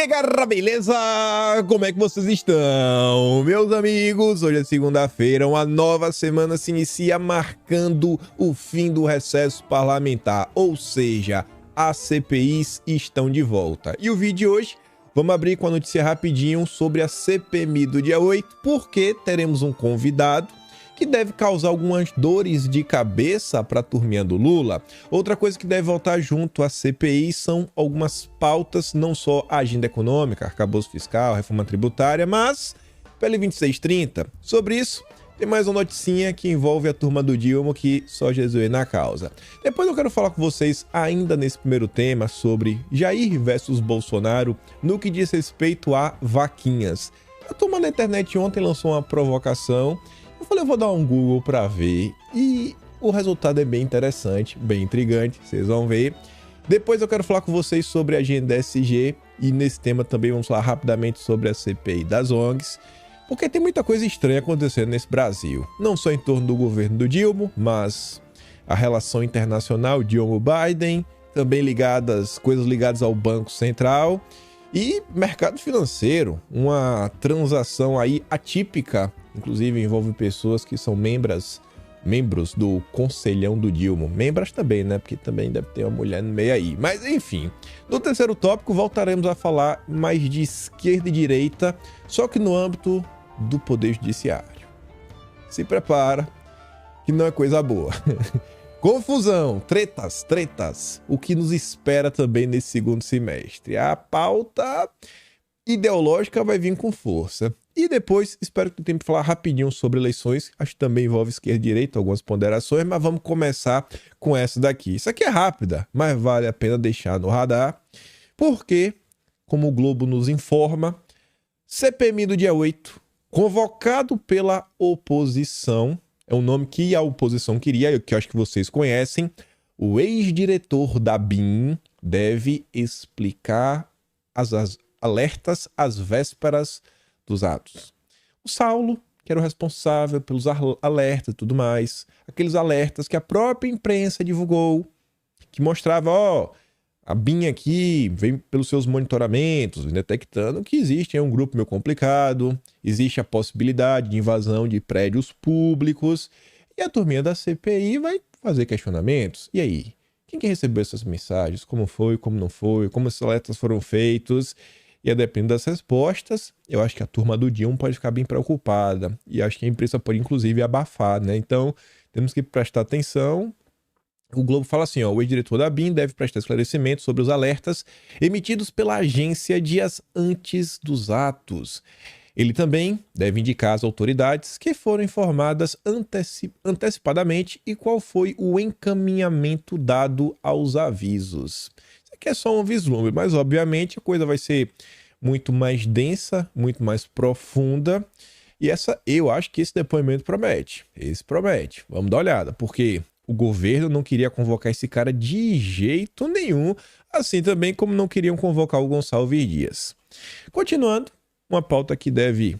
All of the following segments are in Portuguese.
Galera, beleza? Como é que vocês estão? Meus amigos, hoje é segunda-feira, uma nova semana se inicia marcando o fim do recesso parlamentar, ou seja, as CPIs estão de volta. E o vídeo de hoje, vamos abrir com a notícia rapidinho sobre a CPMI do dia 8, porque teremos um convidado que deve causar algumas dores de cabeça para a turminha do Lula. Outra coisa que deve voltar junto à CPI são algumas pautas, não só a agenda econômica, arcabouço fiscal, reforma tributária, mas PL 2630. Sobre isso, tem mais uma noticinha que envolve a turma do Dilma, que só Jesus na causa. Depois eu quero falar com vocês, ainda nesse primeiro tema, sobre Jair versus Bolsonaro, no que diz respeito a vaquinhas. A turma na internet ontem lançou uma provocação. Eu falei, eu vou dar um Google para ver, e o resultado é bem interessante, bem intrigante, vocês vão ver. Depois eu quero falar com vocês sobre a agenda SG, e nesse tema também vamos falar rapidamente sobre a CPI das ONGs, porque tem muita coisa estranha acontecendo nesse Brasil, não só em torno do governo do Dilma, mas a relação internacional Dilma-Biden, também coisas ligadas ao Banco Central e mercado financeiro, uma transação aí atípica. Inclusive envolve pessoas que são membros do Conselhão do Dilma. Membras também, né? Porque também deve ter uma mulher no meio aí. Mas enfim, no terceiro tópico voltaremos a falar mais de esquerda e direita, só que no âmbito do Poder Judiciário. Se prepara, que não é coisa boa. Confusão, tretas, o que nos espera também nesse segundo semestre. A pauta ideológica vai vir com força. E depois, espero que eu tenha que falar rapidinho sobre eleições, acho que também envolve esquerda e direita, algumas ponderações, mas vamos começar com essa daqui. Isso aqui é rápida, mas vale a pena deixar no radar, porque, como o Globo nos informa, CPMI do dia 8, convocado pela oposição, é um nome que a oposição queria, que eu acho que vocês conhecem, o ex-diretor da BIM deve explicar as alertas às vésperas dos atos. O Saulo, que era o responsável pelos alertas e tudo mais, aqueles alertas que a própria imprensa divulgou, que mostrava, a BIM aqui vem pelos seus monitoramentos, detectando que existe um grupo meio complicado, existe a possibilidade de invasão de prédios públicos, e a turminha da CPI vai fazer questionamentos. E aí? Quem que recebeu essas mensagens? Como foi, como não foi? Como esses alertas foram feitos? E a depender das respostas, eu acho que a turma do Dilma pode ficar bem preocupada. E acho que a imprensa pode, inclusive, abafar, né? Então, temos que prestar atenção. O Globo fala assim, o ex-diretor da BIM deve prestar esclarecimentos sobre os alertas emitidos pela agência dias antes dos atos. Ele também deve indicar as autoridades que foram informadas antecipadamente e qual foi o encaminhamento dado aos avisos. Isso aqui é só um vislumbre, mas obviamente a coisa vai ser muito mais densa, muito mais profunda. E eu acho que esse depoimento promete. Esse promete. Vamos dar uma olhada, porque o governo não queria convocar esse cara de jeito nenhum, assim também como não queriam convocar o Gonçalves Dias. Continuando, uma pauta que deve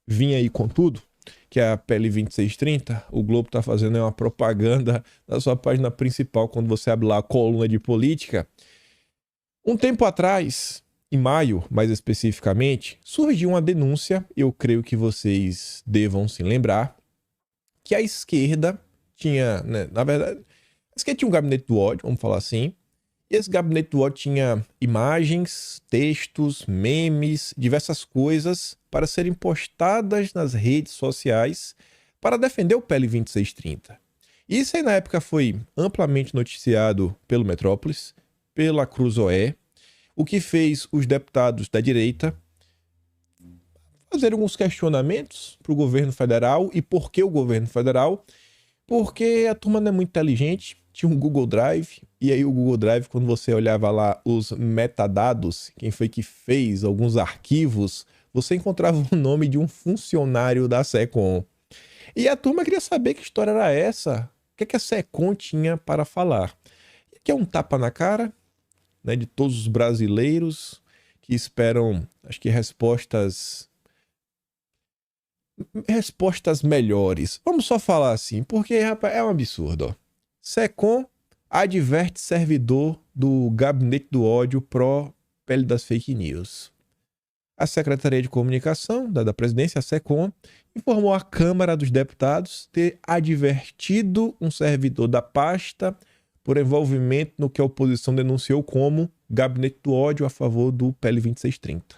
vir aí com tudo, que é a PL 2630. O Globo está fazendo uma propaganda na sua página principal, quando você abre lá a coluna de política. Um tempo atrás, em maio, mais especificamente, surgiu uma denúncia, eu creio que vocês devam se lembrar, que a esquerda tinha, né, na verdade, a esquerda tinha um gabinete do ódio, vamos falar assim, e esse gabinete do ódio tinha imagens, textos, memes, diversas coisas para serem postadas nas redes sociais para defender o PL 2630. Isso aí na época foi amplamente noticiado pelo Metrópolis, pela Cruzoé, o que fez os deputados da direita fazer alguns questionamentos para o governo federal. E por que o governo federal? Porque a turma não é muito inteligente, tinha um Google Drive, e aí o Google Drive, quando você olhava lá os metadados, quem foi que fez alguns arquivos, você encontrava o nome de um funcionário da SECOM. E a turma queria saber que história era essa, o que a SECOM tinha para falar. E aqui é um tapa na cara, né, de todos os brasileiros que esperam, acho que respostas melhores. Vamos só falar assim, porque, rapaz, é um absurdo, ó. SECOM adverte servidor do gabinete do ódio pró pele das fake news. A Secretaria de Comunicação da Presidência, a SECOM, informou à Câmara dos Deputados ter advertido um servidor da pasta por envolvimento no que a oposição denunciou como gabinete do ódio a favor do PL 2630.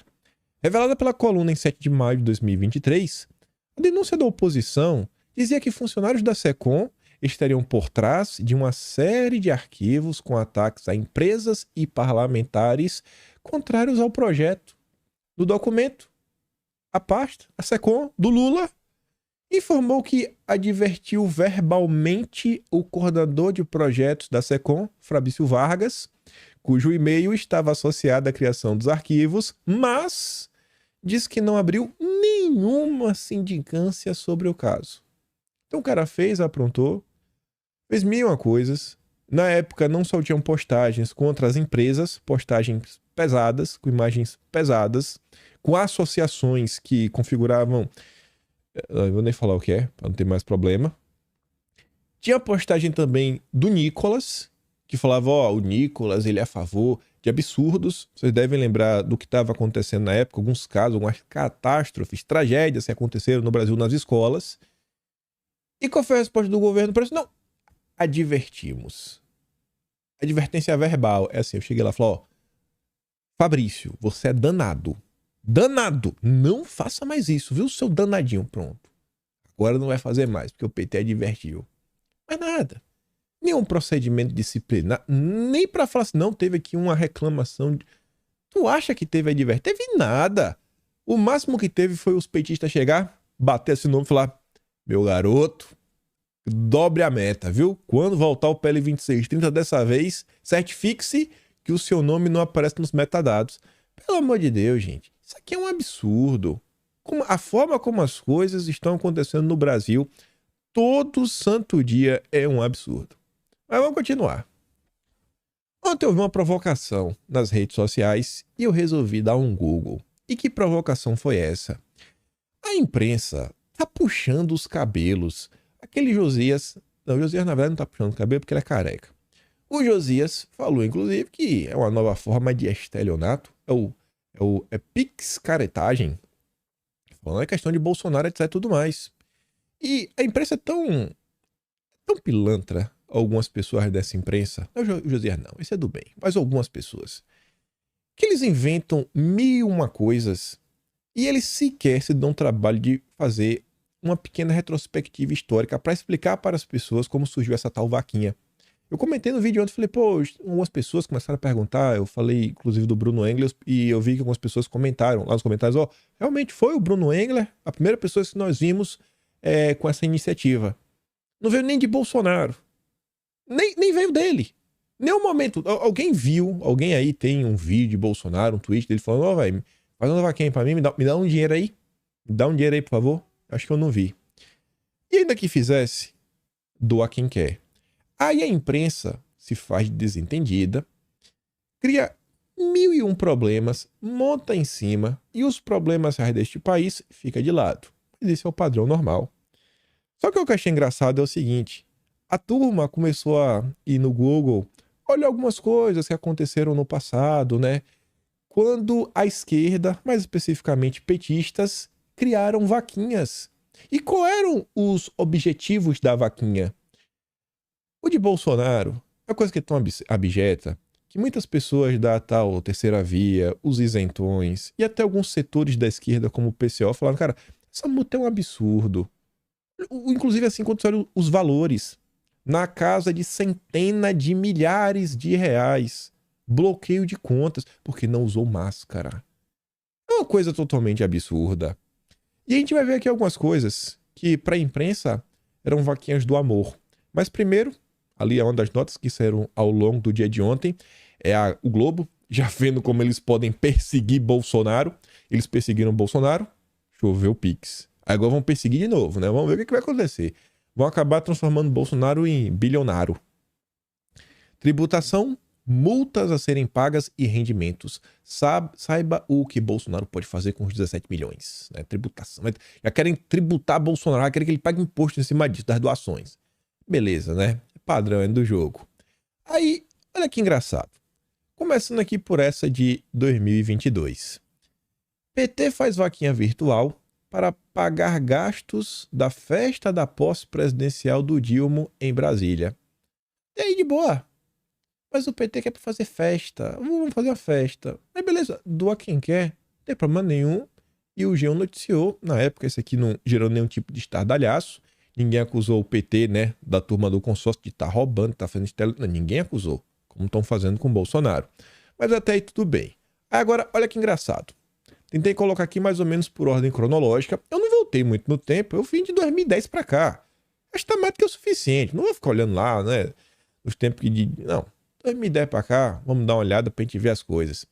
Revelada pela coluna em 7 de maio de 2023, a denúncia da oposição dizia que funcionários da SECOM estariam por trás de uma série de arquivos com ataques a empresas e parlamentares contrários ao projeto. No documento, a pasta, a SECOM, do Lula, informou que advertiu verbalmente o coordenador de projetos da SECOM, Fabrício Vargas, cujo e-mail estava associado à criação dos arquivos, mas diz que não abriu nenhuma sindicância sobre o caso. Então o cara aprontou, fez mil e uma coisas. Na época não só tinham postagens contra as empresas, postagens pesadas, com imagens pesadas, com associações que configuravam... Eu vou nem falar o que é, para não ter mais problema. Tinha postagem também do Nicolas, que falava, o Nicolas, ele é a favor de absurdos. Vocês devem lembrar do que estava acontecendo na época, alguns casos, algumas catástrofes, tragédias que aconteceram no Brasil nas escolas. E qual foi a resposta do governo para isso? Não, advertimos. Advertência verbal. É assim, eu cheguei lá e falei, Fabrício, você é danado. Danado! Não faça mais isso, viu, seu danadinho? Pronto. Agora não vai fazer mais, porque o PT advertiu. Mas nada. Nenhum procedimento disciplinar. Nem pra falar assim, não teve aqui uma reclamação. Tu acha que teve advertência? Teve nada. O máximo que teve foi os petistas chegar, bater esse nome e falar, meu garoto, dobre a meta, viu? Quando voltar o PL 2630 dessa vez, certifique-se que o seu nome não aparece nos metadados. Pelo amor de Deus, gente. Isso aqui é um absurdo. A forma como as coisas estão acontecendo no Brasil, todo santo dia é um absurdo. Mas vamos continuar. Ontem houve uma provocação nas redes sociais e eu resolvi dar um Google. E que provocação foi essa? A imprensa tá puxando os cabelos. Aquele Josias... Não, o Josias na verdade não tá puxando o cabelo porque ele é careca. O Josias falou, inclusive, que é uma nova forma de estelionato. É pix-caretagem. Falando a questão de Bolsonaro, etc. Tudo mais. E a imprensa é tão pilantra, algumas pessoas dessa imprensa. Não, o Josias não, esse é do bem. Mas algumas pessoas. Que eles inventam mil e uma coisas e eles sequer se dão trabalho de fazer uma pequena retrospectiva histórica para explicar para as pessoas como surgiu essa tal vaquinha. Eu comentei no vídeo ontem, falei, algumas pessoas começaram a perguntar, eu falei inclusive do Bruno Engler, e eu vi que algumas pessoas comentaram lá nos comentários, realmente foi o Bruno Engler a primeira pessoa que nós vimos com essa iniciativa. Não veio nem de Bolsonaro, nem veio dele. Nenhum momento, alguém viu, alguém aí tem um vídeo de Bolsonaro, um tweet dele falando, velho, faz uma vaquinha pra mim, me dá um dinheiro aí, me dá um dinheiro aí, por favor. Acho que eu não vi. E ainda que fizesse, doa quem quer. Aí a imprensa se faz desentendida, cria mil e um problemas, monta em cima e os problemas reais deste país fica de lado. Mas esse é o padrão normal. Só que o que eu achei engraçado é o seguinte, a turma começou a ir no Google, olha algumas coisas que aconteceram no passado, né? Quando a esquerda, mais especificamente petistas, criaram vaquinhas. E qual eram os objetivos da vaquinha? O de Bolsonaro é uma coisa que é tão abjeta que muitas pessoas da tal terceira via, os isentões e até alguns setores da esquerda como o PCO falaram, cara, essa multa é um absurdo. Inclusive assim, quando olha os valores, na casa de centenas de milhares de reais, bloqueio de contas, porque não usou máscara. É uma coisa totalmente absurda. E a gente vai ver aqui algumas coisas que para a imprensa eram vaquinhas do amor. Mas primeiro, ali é uma das notas que saíram ao longo do dia de ontem, o Globo, já vendo como eles podem perseguir Bolsonaro. Eles perseguiram Bolsonaro, choveu o Pix. Agora vão perseguir de novo, né? Vamos ver o que vai acontecer. Vão acabar transformando Bolsonaro em bilionário. Tributação, multas a serem pagas e rendimentos. Saiba o que Bolsonaro pode fazer com os 17 milhões. Né? Tributação. Já querem tributar Bolsonaro, já querem que ele pague imposto em cima disso, das doações. Beleza, né? Padrão do jogo. Aí, olha que engraçado. Começando aqui por essa de 2022. PT faz vaquinha virtual para pagar gastos da festa da posse presidencial do Dilma em Brasília. E aí, de boa. Mas o PT quer fazer festa. Vamos fazer uma festa. Aí, beleza, doa quem quer. Não tem problema nenhum. E o G1 noticiou. Na época, esse aqui não gerou nenhum tipo de estardalhaço. Ninguém acusou o PT, né, da turma do consórcio de estar roubando, de estar fazendo estela. Não, ninguém acusou. Como estão fazendo com o Bolsonaro. Mas até aí tudo bem. Aí agora, olha que engraçado. Tentei colocar aqui mais ou menos por ordem cronológica. Eu não voltei muito no tempo. Eu vim de 2010 pra cá. Acho que tá mais do que o suficiente. Não vou ficar olhando lá, né? Os tempos que... Não. 2010 pra cá, vamos dar uma olhada pra gente ver as coisas.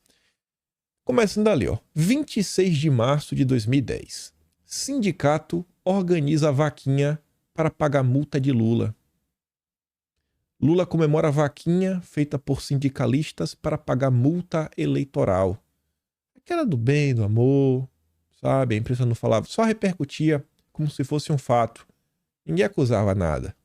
Começando ali, ó. 26 de março de 2010. Sindicato organiza vaquinha para pagar multa de Lula. Lula comemora a vaquinha feita por sindicalistas para pagar multa eleitoral. Aquela do bem, do amor, sabe? A imprensa não falava, só repercutia como se fosse um fato. Ninguém acusava nada.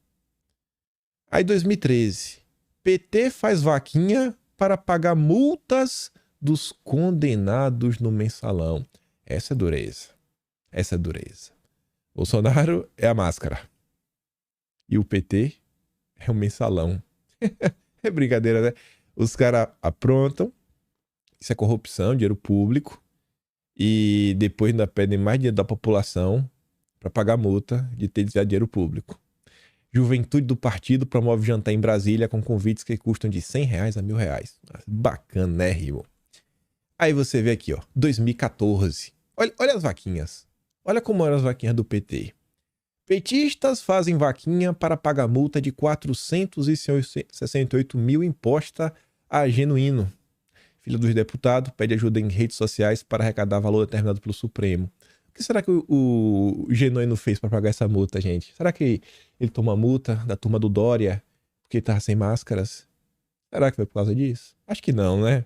Aí 2013, PT faz vaquinha para pagar multas dos condenados no mensalão. Essa é dureza. Essa é dureza. Bolsonaro é a máscara. E o PT é o mensalão. É brincadeira, né? Os caras aprontam. Isso é corrupção, dinheiro público. E depois ainda pedem mais dinheiro da população para pagar multa de ter desviado dinheiro público. Juventude do partido promove jantar em Brasília com convites que custam de R$100 a R$1.000. Bacana, né, Rio? Aí você vê aqui, ó, 2014. Olha as vaquinhas. Olha como eram as vaquinhas do PT. Petistas fazem vaquinha para pagar multa de 468 mil imposta a Genuíno. Filha dos deputados pede ajuda em redes sociais para arrecadar valor determinado pelo Supremo. O que será que o Genuíno fez para pagar essa multa, gente? Será que ele tomou a multa da turma do Dória porque ele estava sem máscaras? Será que foi por causa disso? Acho que não, né?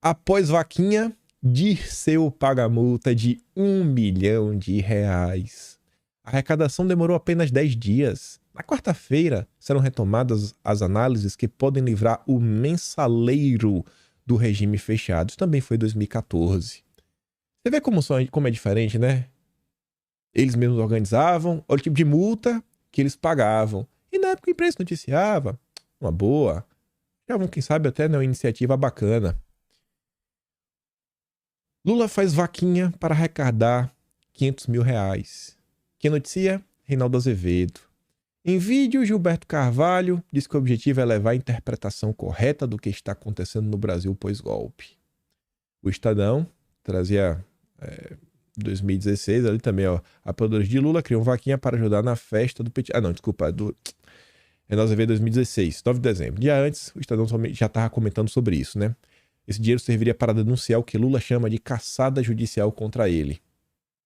Após vaquinha, Dirceu paga multa de R$1 milhão. A arrecadação demorou apenas 10 dias. Na quarta-feira, serão retomadas as análises que podem livrar o mensaleiro do regime fechado. Isso também foi 2014. Você vê como é diferente, né? Eles mesmos organizavam, olha o tipo de multa que eles pagavam. E na época a imprensa noticiava, uma boa. Já quem sabe até uma iniciativa bacana. Lula faz vaquinha para arrecadar R$500 mil. Quem noticia? Reinaldo Azevedo. Em vídeo, Gilberto Carvalho diz que o objetivo é levar a interpretação correta do que está acontecendo no Brasil pós-golpe. O Estadão trazia 2016, ali também, ó. Apoiadores de Lula criam vaquinha para ajudar na festa do PT. Ah, não, desculpa, do Reinaldo Azevedo 2016, 9 de dezembro. Dia antes, o Estadão já estava comentando sobre isso, né? Esse dinheiro serviria para denunciar o que Lula chama de caçada judicial contra ele.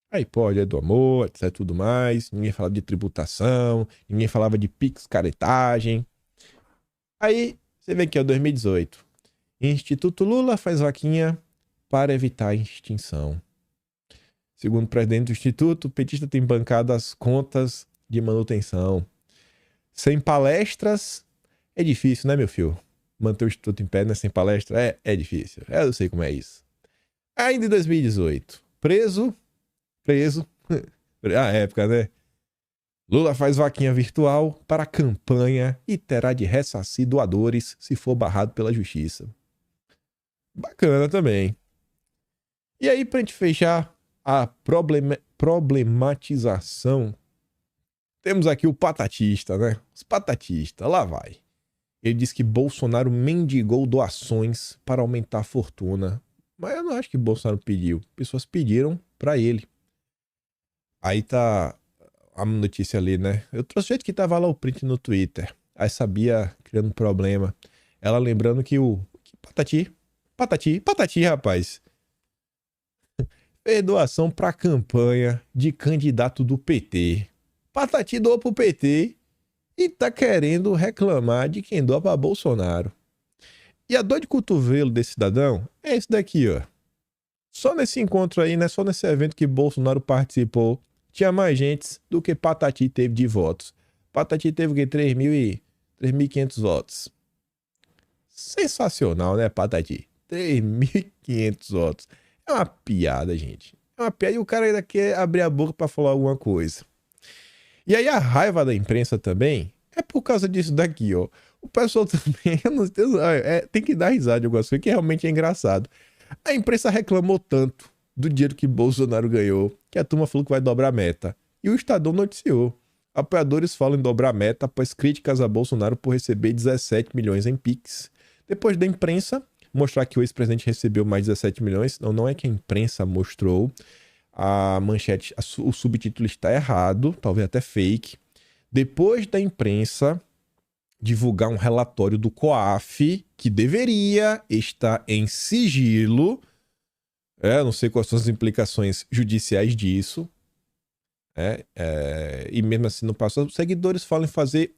Aí pode, é do amor, etc, tudo mais. Ninguém falava de tributação, ninguém falava de picaretagem. Aí você vê aqui, ó, 2018. Instituto Lula faz vaquinha para evitar a extinção. Segundo o presidente do Instituto, o petista tem bancado as contas de manutenção. Sem palestras, é difícil, né, meu filho? Manter o Instituto em pé, né, sem palestra, é difícil. Eu sei como é isso. Ainda em 2018, preso... A época, né? Lula faz vaquinha virtual para a campanha e terá de ressarcir doadores se for barrado pela justiça. Bacana também. E aí, pra gente fechar a problematização, temos aqui o patatista, né? Os patatistas, lá vai. Ele diz que Bolsonaro mendigou doações para aumentar a fortuna. Mas eu não acho que Bolsonaro pediu. Pessoas pediram para ele. Aí tá a notícia ali, né? Eu trouxe o jeito que tava lá o print no Twitter. Aí sabia criando problema. Ela lembrando que Patati, rapaz. Fez doação pra campanha de candidato do PT. Patati doou pro PT e tá querendo reclamar de quem doa pra Bolsonaro. E a dor de cotovelo desse cidadão é esse daqui, ó. Só nesse encontro aí, né? Só nesse evento que Bolsonaro participou, tinha mais gente do que Patati teve de votos. Patati teve o quê? 3.500 votos. Sensacional, né, Patati? 3.500 votos. É uma piada, gente. É uma piada e o cara ainda quer abrir a boca pra falar alguma coisa. E aí a raiva da imprensa também é por causa disso daqui, ó. O pessoal também, eu não sei, tem que dar risada de algumas coisas, que realmente é engraçado. A imprensa reclamou tanto do dinheiro que Bolsonaro ganhou, que a turma falou que vai dobrar a meta. E o Estadão noticiou. Apoiadores falam em dobrar a meta após críticas a Bolsonaro por receber 17 milhões em Pix. Depois da imprensa mostrar que o ex-presidente recebeu mais 17 milhões, não é que a imprensa mostrou, a manchete, o subtítulo está errado, talvez até fake. Depois da imprensa divulgar um relatório do COAF, que deveria estar em sigilo, não sei quais são as implicações judiciais disso, e mesmo assim não passou. Os seguidores falam em fazer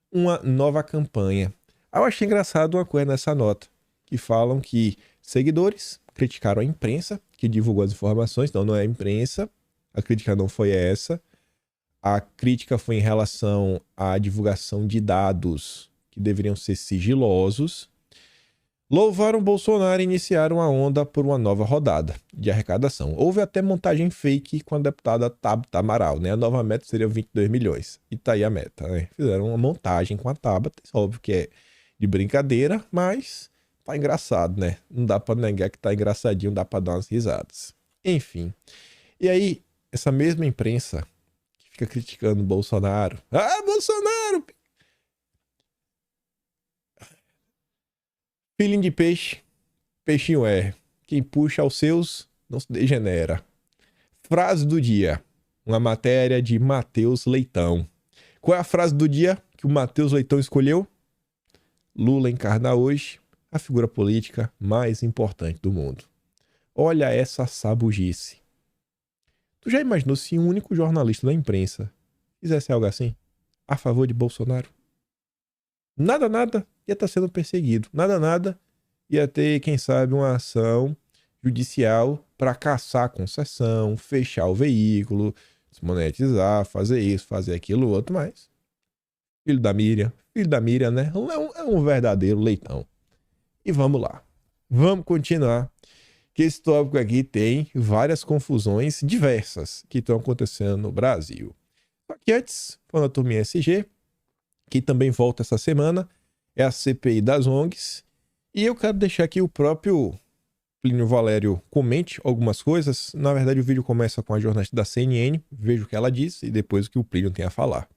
uma nova campanha. Eu achei engraçado uma coisa nessa nota, que falam que seguidores criticaram a imprensa, que divulgou as informações. Não é a imprensa, a crítica não foi essa. A crítica foi em relação à divulgação de dados que deveriam ser sigilosos. Louvaram Bolsonaro e iniciaram a onda por uma nova rodada de arrecadação. Houve até montagem fake com a deputada Tabata Amaral, né? A nova meta seria 22 milhões. E tá aí a meta, né? Fizeram uma montagem com a Tabata, óbvio que é de brincadeira, mas tá engraçado, né? Não dá pra negar que tá engraçadinho, dá pra dar umas risadas. Enfim. E aí, essa mesma imprensa que fica criticando o Bolsonaro. Ah, Bolsonaro! Filhinho de peixe, peixinho é. Quem puxa aos seus não se degenera. Frase do dia. Uma matéria de Matheus Leitão. Qual é a frase do dia que o Matheus Leitão escolheu? Lula encarna hoje a figura política mais importante do mundo. Olha essa sabugice. Tu já imaginou se um único jornalista da imprensa fizesse algo assim? A favor de Bolsonaro? Nada ia estar sendo perseguido. Nada ia ter, quem sabe, uma ação judicial para caçar a concessão, fechar o veículo, desmonetizar, fazer isso, fazer aquilo, outro mais. Filho da Miriam, né? É um verdadeiro leitão. E vamos lá. Vamos continuar, que esse tópico aqui tem várias confusões diversas que estão acontecendo no Brasil. Só que antes, falando da turminha SG, que também volta essa semana, é a CPI das ONGs. E eu quero deixar aqui o próprio Plínio Valério comente algumas coisas. Na verdade, o vídeo começa com a jornalista da CNN, veja o que ela diz e depois o que o Plínio tem a falar.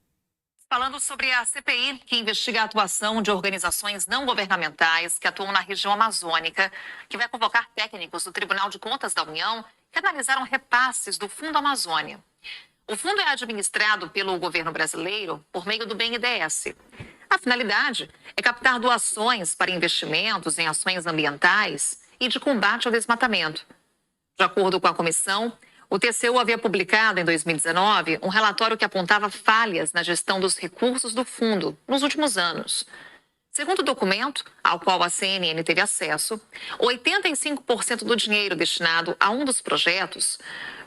Falando sobre a CPI, que investiga a atuação de organizações não governamentais que atuam na região amazônica, que vai convocar técnicos do Tribunal de Contas da União que analisaram repasses do Fundo Amazônia. O fundo é administrado pelo governo brasileiro por meio do BNDES. A finalidade é captar doações para investimentos em ações ambientais e de combate ao desmatamento. De acordo com a comissão, o TCU havia publicado em 2019 um relatório que apontava falhas na gestão dos recursos do fundo nos últimos anos. Segundo o documento, ao qual a CNN teve acesso, 85% do dinheiro destinado a um dos projetos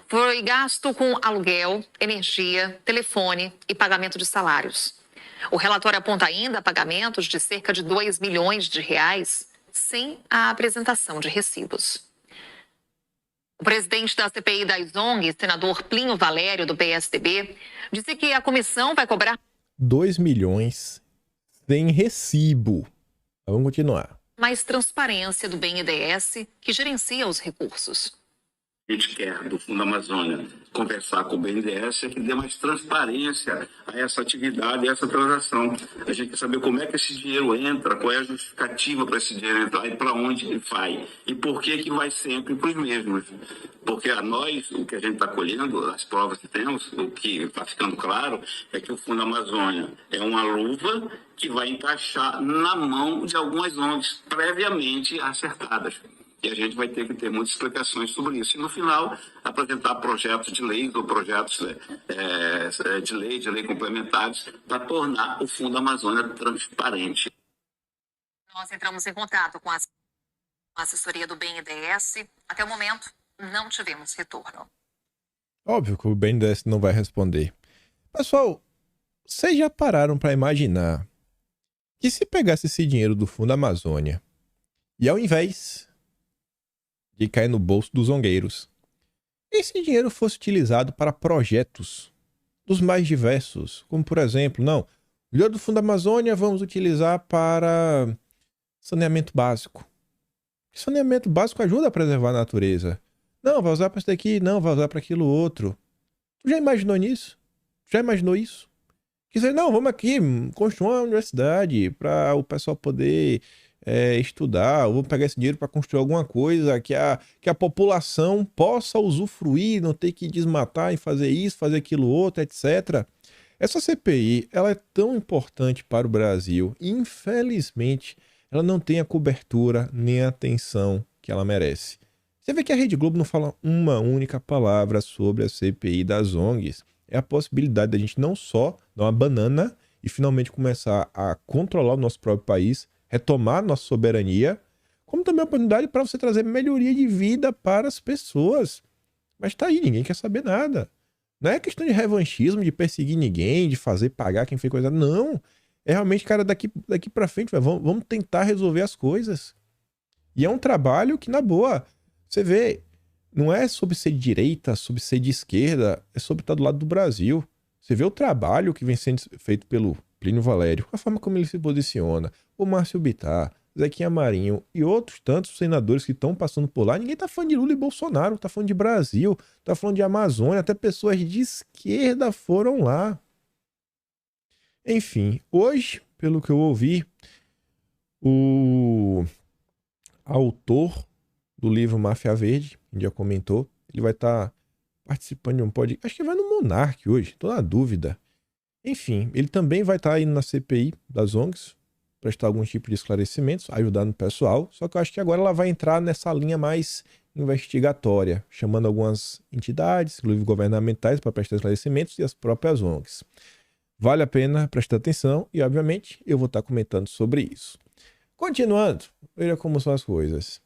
foi gasto com aluguel, energia, telefone e pagamento de salários. O relatório aponta ainda pagamentos de cerca de 2 milhões de reais sem a apresentação de recibos. O presidente da CPI das ONGs, senador Plínio Valério, do PSDB, disse que a comissão vai cobrar 2 milhões sem recibo. Vamos continuar. Mais transparência do BNDES, que gerencia os recursos. A gente quer, do Fundo Amazônia, conversar com o BNDES que dê mais transparência a essa atividade, a essa transação. A gente quer saber como é que esse dinheiro entra, qual é a justificativa para esse dinheiro entrar e para onde ele vai. E por que vai sempre para os mesmos. Porque a nós, o que a gente está colhendo, as provas que temos, o que está ficando claro, é que o Fundo Amazônia é uma luva que vai encaixar na mão de algumas ONGs previamente acertadas. E a gente vai ter que ter muitas explicações sobre isso. E, no final, apresentar projetos de leis ou projetos de lei complementares para tornar o Fundo Amazônia transparente. Nós entramos em contato com a assessoria do BNDES. Até o momento, não tivemos retorno. Óbvio que o BNDES não vai responder. Pessoal, vocês já pararam para imaginar que se pegasse esse dinheiro do Fundo Amazônia e ao invés de cair no bolso dos zongueiros. E esse dinheiro fosse utilizado para projetos dos mais diversos, como por exemplo, não, o dinheiro do Fundo Amazônia vamos utilizar para saneamento básico. Saneamento básico ajuda a preservar a natureza. Não, vai usar para isso daqui, não, vai usar para aquilo outro. Tu já imaginou nisso? Já imaginou isso? Que dizer, não, vamos aqui construir uma universidade para o pessoal poder estudar, ou vou pegar esse dinheiro para construir alguma coisa que a população possa usufruir, não ter que desmatar e fazer isso, fazer aquilo outro, etc. Essa CPI, ela é tão importante para o Brasil e, infelizmente, ela não tem a cobertura nem a atenção que ela merece. Você vê que a Rede Globo não fala uma única palavra sobre a CPI das ONGs. É a possibilidade da gente não só dar uma banana e finalmente começar a controlar o nosso próprio país, retomar nossa soberania, como também a oportunidade para você trazer melhoria de vida para as pessoas. Mas tá aí, ninguém quer saber nada. Não é questão de revanchismo, de perseguir ninguém, de fazer pagar quem fez coisa. Não. É realmente, cara, daqui para frente, vamos tentar resolver as coisas. E é um trabalho que, na boa, você vê, não é sobre ser de direita, sobre ser de esquerda, é sobre estar do lado do Brasil. Você vê o trabalho que vem sendo feito pelo Plínio Valério, a forma como ele se posiciona, o Márcio Bittar, Zequinha Marinho e outros tantos senadores que estão passando por lá. Ninguém tá falando de Lula e Bolsonaro, tá falando de Brasil, tá falando de Amazônia, até pessoas de esquerda foram lá. Enfim, hoje, pelo que eu ouvi, o autor do livro Máfia Verde, que já comentou, ele vai estar participando de um podcast, acho que vai no Monark hoje, tô na dúvida. Enfim, ele também vai estar indo na CPI das ONGs, prestar algum tipo de esclarecimentos, ajudar no pessoal, só que eu acho que agora ela vai entrar nessa linha mais investigatória, chamando algumas entidades, inclusive governamentais, para prestar esclarecimentos e as próprias ONGs. Vale a pena prestar atenção e, obviamente, eu vou estar comentando sobre isso. Continuando, veja como são as coisas.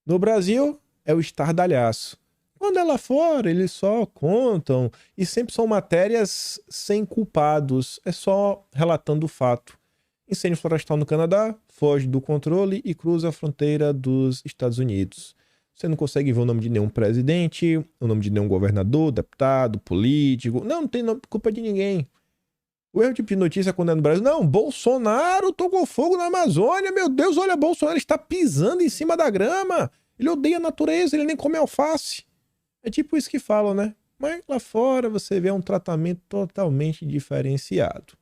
No Brasil, é o estardalhaço. Quando é lá fora, eles só contam e sempre são matérias sem culpados, é só relatando o fato. Incêndio florestal no Canadá, foge do controle e cruza a fronteira dos Estados Unidos. Você não consegue ver o nome de nenhum presidente, o nome de nenhum governador, deputado, político. Não tem culpa de ninguém. O erro tipo de notícia quando é no Brasil, não, Bolsonaro tocou fogo na Amazônia, meu Deus, olha, Bolsonaro está pisando em cima da grama, ele odeia a natureza, ele nem come alface. É tipo isso que falam, né? Mas lá fora você vê um tratamento totalmente diferenciado.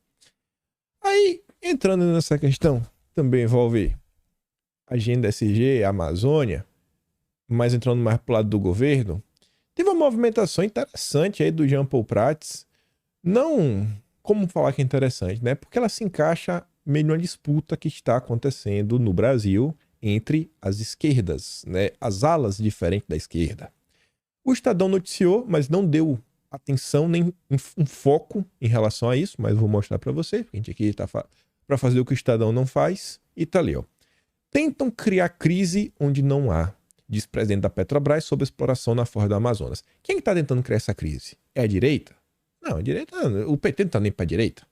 Aí, entrando nessa questão, também envolve agenda SG, Amazônia, mas entrando mais pro lado do governo, teve uma movimentação interessante aí do Jean Paul Prats, não... Como falar que é interessante, né? Porque ela se encaixa meio numa disputa que está acontecendo no Brasil entre as esquerdas, né? As alas diferentes da esquerda. O Estadão noticiou, mas não deu atenção nem um foco em relação a isso, mas vou mostrar para você. A gente aqui está para fazer o que o Estadão não faz e tá ali, ó. Tentam criar crise onde não há, diz o presidente da Petrobras sobre exploração na Foz do Amazonas. Quem está tentando criar essa crise? É a direita? Não, a direita, o PT não está nem para a direita.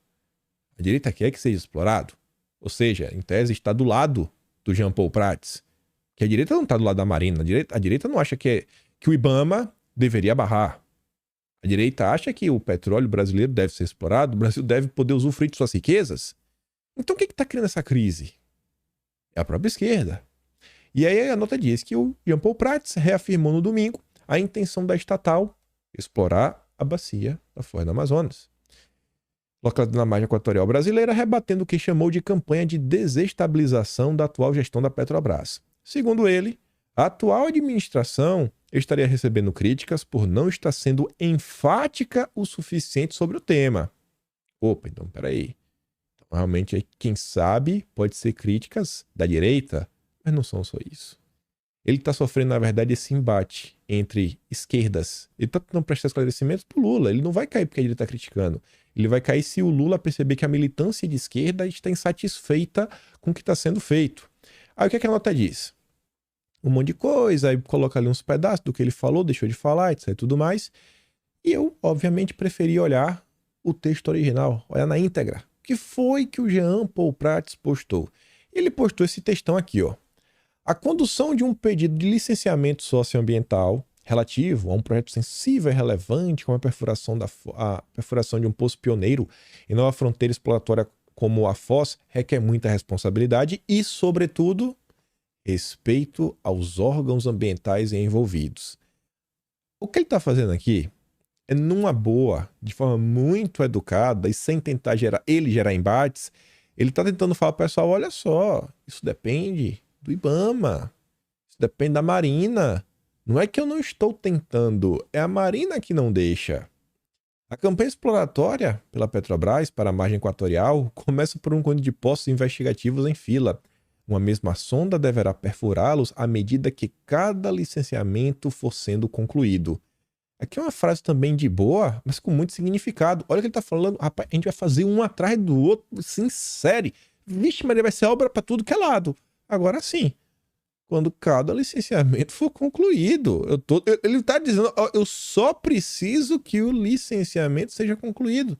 A direita quer que seja explorado. Ou seja, em tese, está do lado do Jean Paul Prats. Que a direita não está do lado da Marina. A direita não acha que o IBAMA deveria barrar. A direita acha que o petróleo brasileiro deve ser explorado, o Brasil deve poder usufruir de suas riquezas. Então, o que está criando essa crise? É a própria esquerda. E aí a nota diz que o Jean Paul Prats reafirmou no domingo a intenção da estatal explorar a bacia da Foz do Amazonas, localizada na margem equatorial brasileira, rebatendo o que chamou de campanha de desestabilização da atual gestão da Petrobras. Segundo ele, a atual administração estaria recebendo críticas por não estar sendo enfática o suficiente sobre o tema. Opa, então peraí. Então, realmente, quem sabe pode ser críticas da direita, mas não são só isso. Ele está sofrendo, na verdade, esse embate entre esquerdas. Ele está tentando prestar esclarecimentos para o Lula. Ele não vai cair porque a direita está criticando. Ele vai cair se o Lula perceber que a militância de esquerda está insatisfeita com o que está sendo feito. Aí o que a nota diz? Um monte de coisa, aí coloca ali uns pedaços do que ele falou, deixou de falar, etc. e tudo mais. E eu, obviamente, preferi olhar o texto original, olhar na íntegra. O que foi que o Jean Paul Prats postou? Ele postou esse textão aqui, ó. A condução de um pedido de licenciamento socioambiental relativo a um projeto sensível e relevante, como a perfuração de um poço pioneiro em nova fronteira exploratória como a Foz, requer muita responsabilidade e, sobretudo, respeito aos órgãos ambientais envolvidos. O que ele está fazendo aqui é, numa boa, de forma muito educada e sem tentar gerar embates, ele está tentando falar para o pessoal, olha só, isso depende do IBAMA, isso depende da Marina. Não é que eu não estou tentando, é a Marina que não deixa. A campanha exploratória pela Petrobras para a margem equatorial começa por um conjunto de postos investigativos em fila. Uma mesma sonda deverá perfurá-los à medida que cada licenciamento for sendo concluído. Aqui é uma frase também de boa, mas com muito significado. Olha o que ele está falando. Rapaz, a gente vai fazer um atrás do outro, sincero. Vixe, Maria, vai ser obra para tudo que é lado. Agora sim, quando cada licenciamento for concluído. Ele está dizendo, eu só preciso que o licenciamento seja concluído.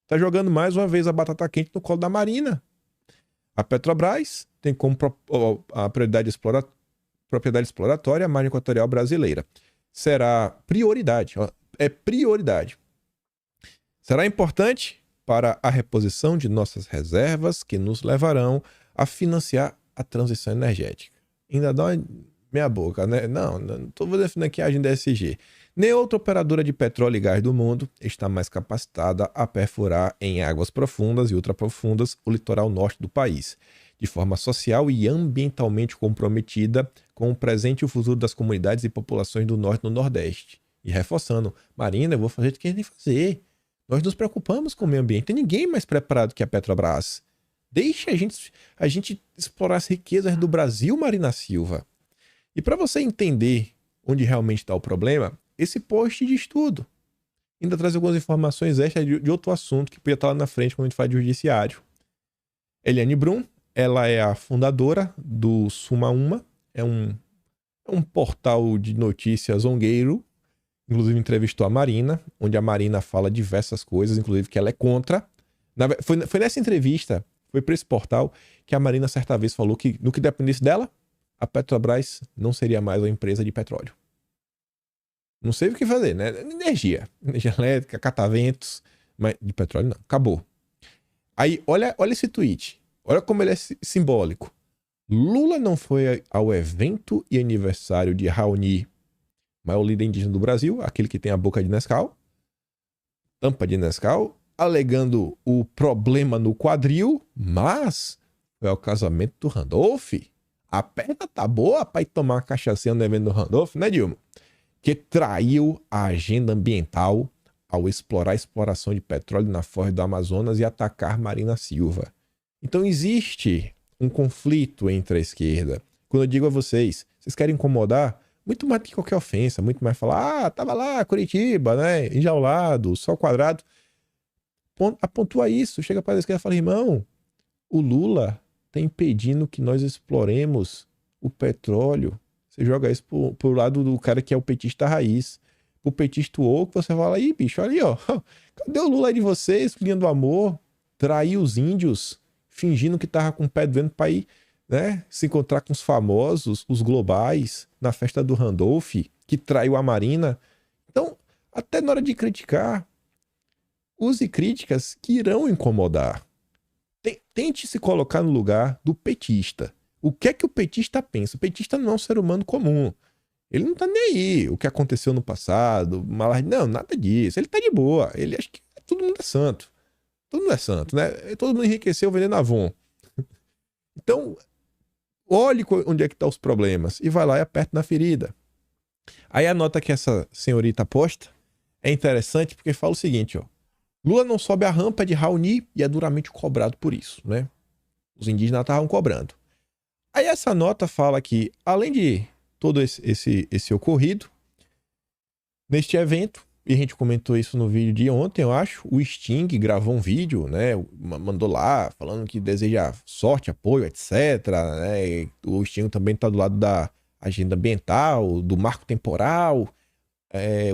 Está jogando mais uma vez a batata quente no colo da Marina. A Petrobras tem como a propriedade exploratória a margem equatorial brasileira. Será prioridade, é prioridade. Será importante para a reposição de nossas reservas que nos levarão a financiar a transição energética. Ainda dá uma meia boca, né? Não estou definindo aqui a agenda ESG. Nem outra operadora de petróleo e gás do mundo está mais capacitada a perfurar em águas profundas e ultraprofundas o litoral norte do país, de forma social e ambientalmente comprometida com o presente e o futuro das comunidades e populações do norte e do nordeste. E reforçando, Marina, eu vou fazer o que a gente tem que fazer. Nós nos preocupamos com o meio ambiente. Tem ninguém mais preparado que a Petrobras. Deixe a gente explorar as riquezas do Brasil, Marina Silva. E para você entender onde realmente está o problema, esse post de estudo ainda traz algumas informações extras de outro assunto que podia estar lá na frente quando a gente fala de judiciário. Eliane Brum, ela é a fundadora do Suma Uma, é um portal de notícias zongueiro, inclusive entrevistou a Marina, onde a Marina fala diversas coisas, inclusive que ela é contra. Foi nessa entrevista, foi para esse portal, que a Marina certa vez falou que no que dependesse dela, a Petrobras não seria mais uma empresa de petróleo. Não sei o que fazer, né? Energia elétrica, cataventos, mas de petróleo não, acabou. Aí, olha esse tweet, olha como ele é simbólico. Lula não foi ao evento e aniversário de Raoni, maior líder indígena do Brasil, aquele que tem a boca de Nescau, tampa de Nescau, alegando o problema no quadril, mas foi ao casamento do Randolph. A perna tá boa para ir tomar uma cachaçinha no evento do Randolph, né, Dilma? Que traiu a agenda ambiental ao explorar a exploração de petróleo na foz do Amazonas e atacar Marina Silva. Então existe um conflito entre a esquerda. Quando eu digo a vocês querem incomodar, muito mais do que qualquer ofensa, muito mais falar, tava lá, Curitiba, né, enjaulado, sol quadrado. Apontua isso, chega para a esquerda e fala, irmão, o Lula está impedindo que nós exploremos o petróleo. Você joga isso pro lado do cara que é o petista raiz. O petista oco, você fala, aí, bicho, olha aí, ó. Cadê o Lula aí de vocês, linha do amor? Trair os índios, fingindo que tava com o pé do vento pra ir, né, se encontrar com os famosos, os globais, na festa do Randolph, que traiu a Marina. Então, até na hora de criticar, use críticas que irão incomodar. Tente se colocar no lugar do petista. O que é que o petista pensa? O petista não é um ser humano comum. Ele não tá nem aí. O que aconteceu no passado, não, nada disso. Ele tá de boa. Ele acha que todo mundo é santo. Todo mundo é santo, né? Todo mundo enriqueceu vendendo Avon. Então, olhe onde é que estão os problemas e vai lá e aperta na ferida. Aí a nota que essa senhorita posta é interessante porque fala o seguinte, ó. Lula não sobe a rampa de Raoni e é duramente cobrado por isso, né? Os indígenas estavam cobrando. Aí essa nota fala que, além de todo esse ocorrido, neste evento, e a gente comentou isso no vídeo de ontem, eu acho, o Sting gravou um vídeo, né? Mandou lá, falando que deseja sorte, apoio, etc. Né? O Sting também está do lado da agenda ambiental, do marco temporal.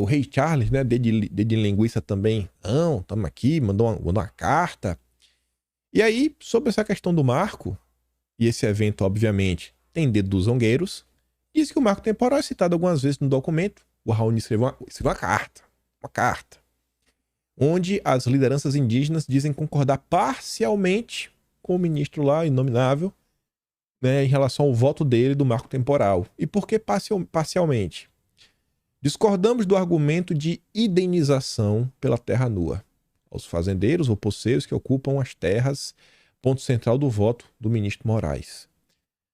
O Rei Charles, né, dedo de linguiça também, não, estamos aqui, mandou uma carta. E aí, sobre essa questão do marco, e esse evento, obviamente, tem dedo dos zongueiros, diz que o marco temporal é citado algumas vezes no documento. O Raoni escreveu uma carta, onde as lideranças indígenas dizem concordar parcialmente com o ministro lá, inominável, né, em relação ao voto dele do marco temporal. E por que parcialmente? Discordamos do argumento de indenização pela terra nua aos fazendeiros ou poceiros que ocupam as terras, ponto central do voto do ministro Moraes.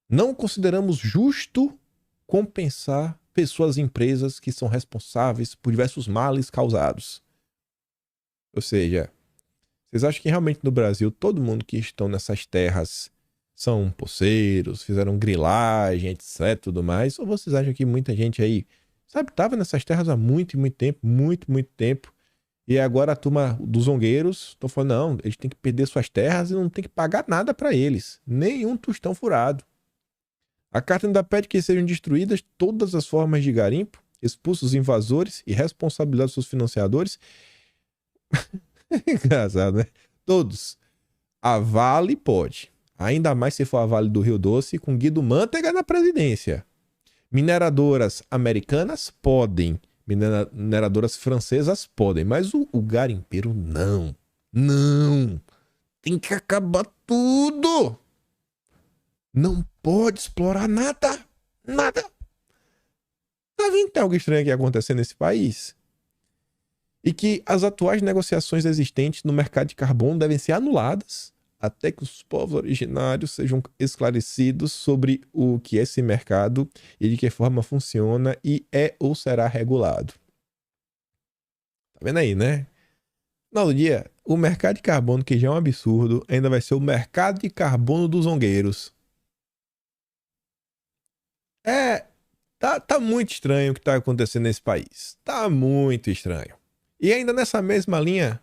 Não consideramos justo compensar pessoas e empresas que são responsáveis por diversos males causados. Ou seja, vocês acham que realmente no Brasil todo mundo que estão nessas terras são poceiros, fizeram grilagem, etc, tudo mais? Ou vocês acham que muita gente aí, sabe, estava nessas terras há muito tempo, muito tempo, e agora a turma dos zongueiros estão falando, não, eles têm que perder suas terras e não tem que pagar nada para eles, nenhum tostão furado. A carta ainda pede que sejam destruídas todas as formas de garimpo, expulsos os invasores e responsabilizados seus financiadores. Engraçado, né? Todos. A Vale pode. Ainda mais se for a Vale do Rio Doce com Guido Mantega na presidência. Mineradoras americanas podem. Mineradoras francesas podem. Mas o garimpeiro não. Não. Tem que acabar tudo. Não pode explorar nada. Nada. Tá vendo que tem algo estranho aqui acontecendo nesse país? E que as atuais negociações existentes no mercado de carbono devem ser anuladas até que os povos originários sejam esclarecidos sobre o que é esse mercado e de que forma funciona e é ou será regulado. Tá vendo aí, né? No dia, o mercado de carbono, que já é um absurdo, ainda vai ser o mercado de carbono dos zongueiros. Tá muito estranho o que tá acontecendo nesse país. Tá muito estranho. E ainda nessa mesma linha,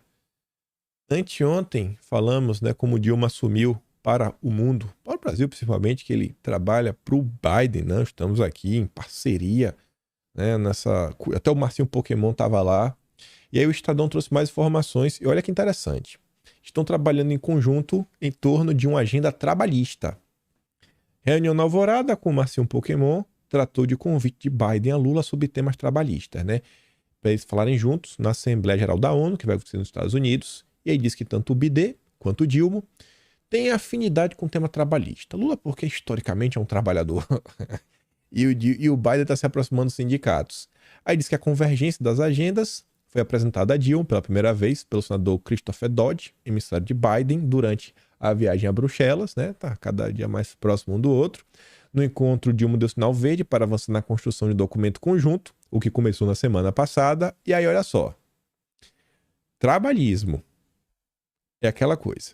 anteontem falamos, né, como o Dilma assumiu para o mundo, para o Brasil principalmente, que ele trabalha para o Biden, né? Estamos aqui em parceria, né, até o Marcinho Pokémon estava lá. E aí o Estadão trouxe mais informações. E olha que interessante. Estão trabalhando em conjunto em torno de uma agenda trabalhista. Reunião na Alvorada com o Marcinho Pokémon tratou de convite de Biden a Lula sobre temas trabalhistas, né? Para eles falarem juntos na Assembleia Geral da ONU, que vai acontecer nos Estados Unidos. E aí diz que tanto o Biden quanto o Dilma têm afinidade com o tema trabalhista. Lula porque historicamente é um trabalhador. e o Biden está se aproximando dos sindicatos. Aí diz que a convergência das agendas foi apresentada a Dilma pela primeira vez pelo senador Christopher Dodd, emissário de Biden, durante a viagem a Bruxelas, né? Tá cada dia mais próximo um do outro. No encontro, Dilma deu sinal verde para avançar na construção de documento conjunto, o que começou na semana passada. E aí, olha só. Trabalhismo é aquela coisa.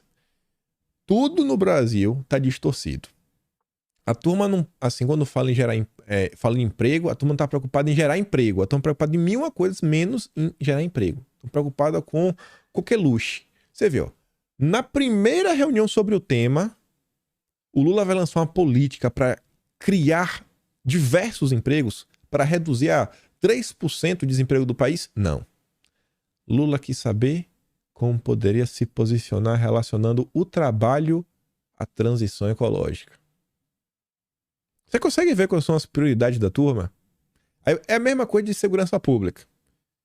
Tudo no Brasil tá distorcido. A turma não, assim, quando fala em emprego, a turma não tá preocupada em gerar emprego. A turma tá preocupada em mil coisas menos em gerar emprego. Tá preocupada com coqueluche. Você viu? Na primeira reunião sobre o tema, o Lula vai lançar uma política para criar diversos empregos para reduzir a 3% o desemprego do país? Não. Lula quis saber como poderia se posicionar relacionando o trabalho à transição ecológica. Você consegue ver quais são as prioridades da turma? É a mesma coisa de segurança pública.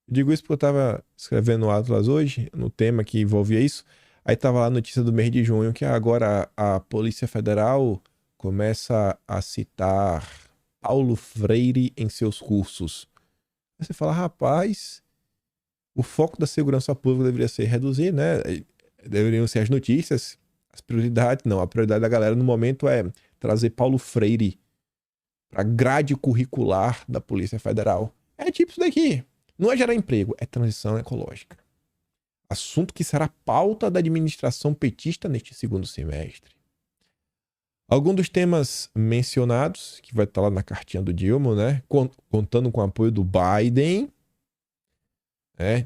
Eu digo isso porque eu estava escrevendo no Atlas hoje, no tema que envolvia isso. Aí estava lá a notícia do mês de junho que agora a Polícia Federal começa a citar Paulo Freire em seus cursos. Aí você fala, rapaz, o foco da segurança pública deveria ser reduzir, né? Deveriam ser as notícias, as prioridades. Não, a prioridade da galera no momento é trazer Paulo Freire para a grade curricular da Polícia Federal. É tipo isso daqui. Não é gerar emprego, é transição ecológica. Assunto que será pauta da administração petista neste segundo semestre. Alguns dos temas mencionados, que vai estar lá na cartinha do Dilma, né? Contando com o apoio do Biden.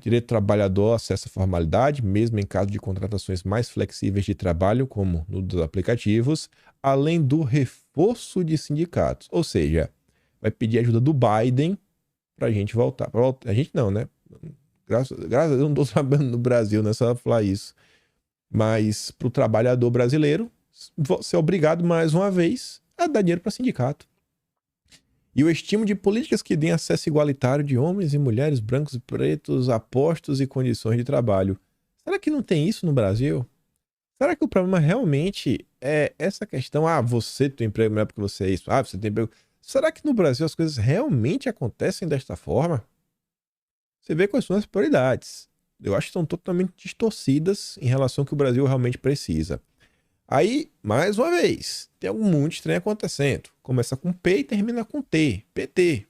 Direito do trabalhador, acesso à formalidade, mesmo em caso de contratações mais flexíveis de trabalho, como no dos aplicativos, além do reforço de sindicatos. Ou seja, vai pedir ajuda do Biden para a gente voltar. A gente não, né? Graças a Deus, eu não estou trabalhando no Brasil, não é só falar isso. Mas para o trabalhador brasileiro, ser obrigado mais uma vez a dar dinheiro para sindicato. E o estímulo de políticas que deem acesso igualitário de homens e mulheres, brancos e pretos, a postos e condições de trabalho. Será que não tem isso no Brasil? Será que o problema realmente é essa questão? Você tem emprego melhor porque você é isso. Você tem emprego... Será que no Brasil as coisas realmente acontecem desta forma? Você vê quais são as prioridades. Eu acho que estão totalmente distorcidas em relação ao que o Brasil realmente precisa. Aí, mais uma vez, tem algo muito estranho acontecendo. Começa com P e termina com T. PT.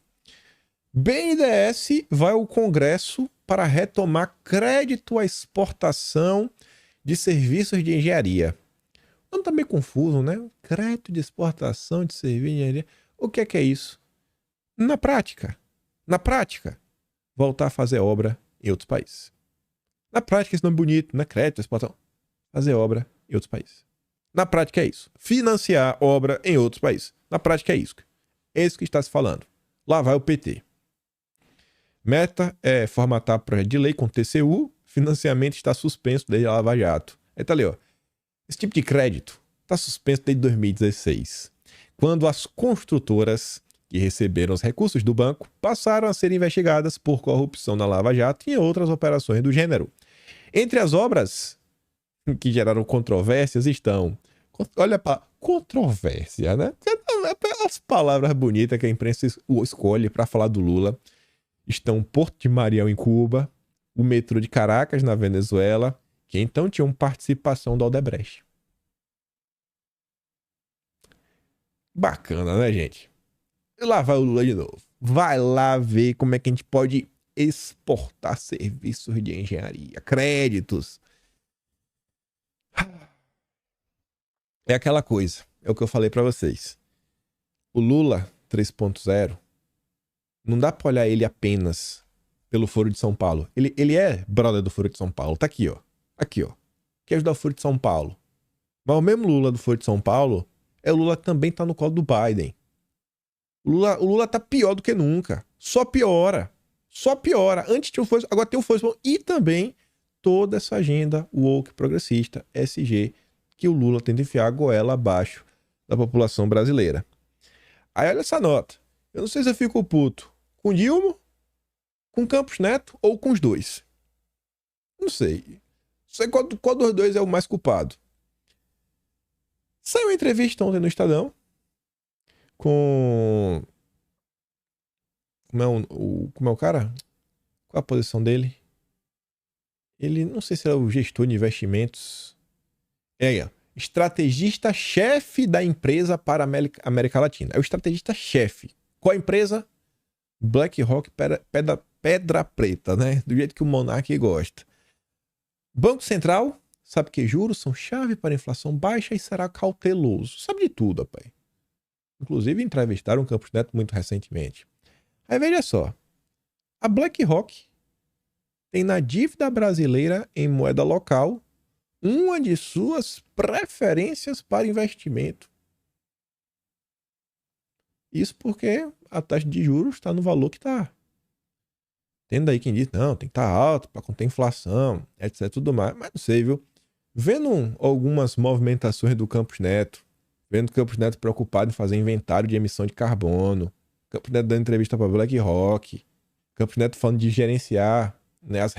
BNDES vai ao Congresso para retomar crédito à exportação de serviços de engenharia. Não tá meio confuso, né? Crédito de exportação de serviços de engenharia. O que é isso? Na prática, voltar a fazer obra em outros países. Na prática, esse nome bonito, né? Crédito, exportação. Fazer obra em outros países. Na prática é isso. Financiar obra em outros países. Na prática é isso. É isso que está se falando. Lá vai o PT. Meta é formatar projeto de lei com TCU. Financiamento está suspenso desde a Lava Jato. Aí tá ali, ó. Esse tipo de crédito está suspenso desde 2016, quando as construtoras que receberam os recursos do banco passaram a ser investigadas por corrupção na Lava Jato e outras operações do gênero. Entre as obras que geraram controvérsias estão... Olha para controvérsia, né? As palavras bonitas que a imprensa escolhe para falar do Lula. Estão Porto de Mariel, em Cuba, o metrô de Caracas, na Venezuela, que então tinham participação da Odebrecht. Bacana, né, gente? E lá vai o Lula de novo. Vai lá ver como é que a gente pode exportar serviços de engenharia, créditos. É aquela coisa, é o que eu falei pra vocês. O Lula 3.0, não dá pra olhar ele apenas pelo Foro de São Paulo. Ele é brother do Foro de São Paulo. Tá aqui, ó. Aqui, ó. Quer ajudar o Foro de São Paulo. Mas o mesmo Lula do Foro de São Paulo é o Lula que também tá no colo do Biden. O Lula tá pior do que nunca. Só piora. Antes tinha o Foro, agora tem o Foro e também toda essa agenda woke progressista, SG, que o Lula tenta enfiar a goela abaixo da população brasileira. Aí olha essa nota. Eu não sei se eu fico puto com Dilma, com Campos Neto ou com os dois. Não sei. Não sei qual dos dois é o mais culpado. Saiu uma entrevista ontem no Estadão com... Como é o cara? Qual a posição dele? Ele, não sei se era o gestor de investimentos. Estrategista-chefe da empresa para a América Latina. É o estrategista-chefe. Qual a empresa? BlackRock Pedra Preta, né? Do jeito que o Monark gosta. Banco Central, sabe que juros são chave para a inflação baixa e será cauteloso. Sabe de tudo, rapaz. Inclusive entrevistaram o Campos Neto muito recentemente. Aí veja só. A BlackRock tem na dívida brasileira em moeda local uma de suas preferências para investimento. Isso porque a taxa de juros está no valor que está. Tendo aí quem diz, não, tem que estar alto para conter inflação, etc, tudo mais. Mas não sei, viu? Vendo algumas movimentações do Campos Neto, vendo o Campos Neto preocupado em fazer inventário de emissão de carbono, Campos Neto dando entrevista para BlackRock, Campos Neto falando de gerenciar, né, as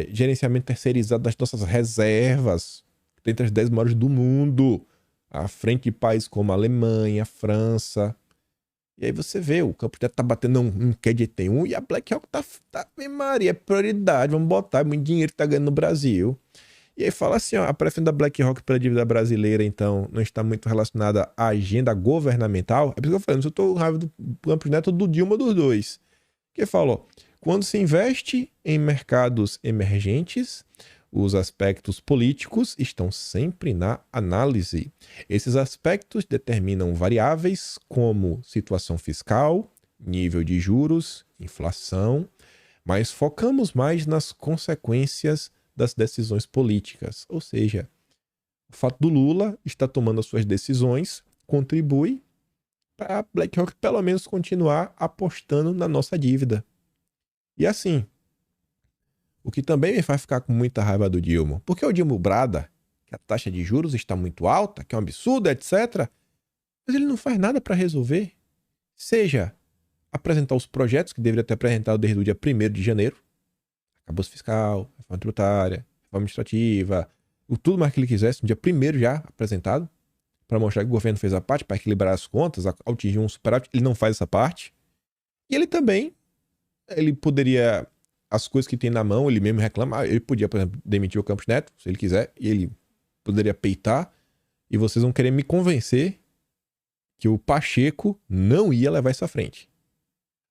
gerenciamento terceirizado das nossas reservas, dentre as 10 maiores do mundo, à frente de países como a Alemanha, a França. E aí você vê, o Campos Neto tá batendo um QDT1 e a BlackRock tá Maria, é prioridade, vamos botar muito dinheiro que tá ganhando no Brasil. E aí fala assim, ó, a preferência da BlackRock pela dívida brasileira, então, não está muito relacionada à agenda governamental. É por isso que eu falei, não sei se eu tô raiva do Campos Neto ou do Dilma, dos dois. Que falou, quando se investe em mercados emergentes, os aspectos políticos estão sempre na análise. Esses aspectos determinam variáveis como situação fiscal, nível de juros, inflação, mas focamos mais nas consequências das decisões políticas. Ou seja, o fato do Lula estar tomando as suas decisões contribui para a BlackRock pelo menos continuar apostando na nossa dívida. E assim, o que também me faz ficar com muita raiva do Dilma, porque o Dilma brada que a taxa de juros está muito alta, que é um absurdo, etc. Mas ele não faz nada para resolver. Seja apresentar os projetos que deveria ter apresentado desde o dia 1º de janeiro. Acabouço fiscal, reforma tributária, reforma administrativa, tudo mais que ele quisesse, no dia 1º já apresentado, para mostrar que o governo fez a parte, para equilibrar as contas, atingir um superávit. Ele não faz essa parte. E ele também, ele poderia, as coisas que tem na mão, ele mesmo reclama. Ele podia, por exemplo, demitir o Campos Neto, se ele quiser, e ele poderia peitar, e vocês vão querer me convencer que o Pacheco não ia levar isso à frente.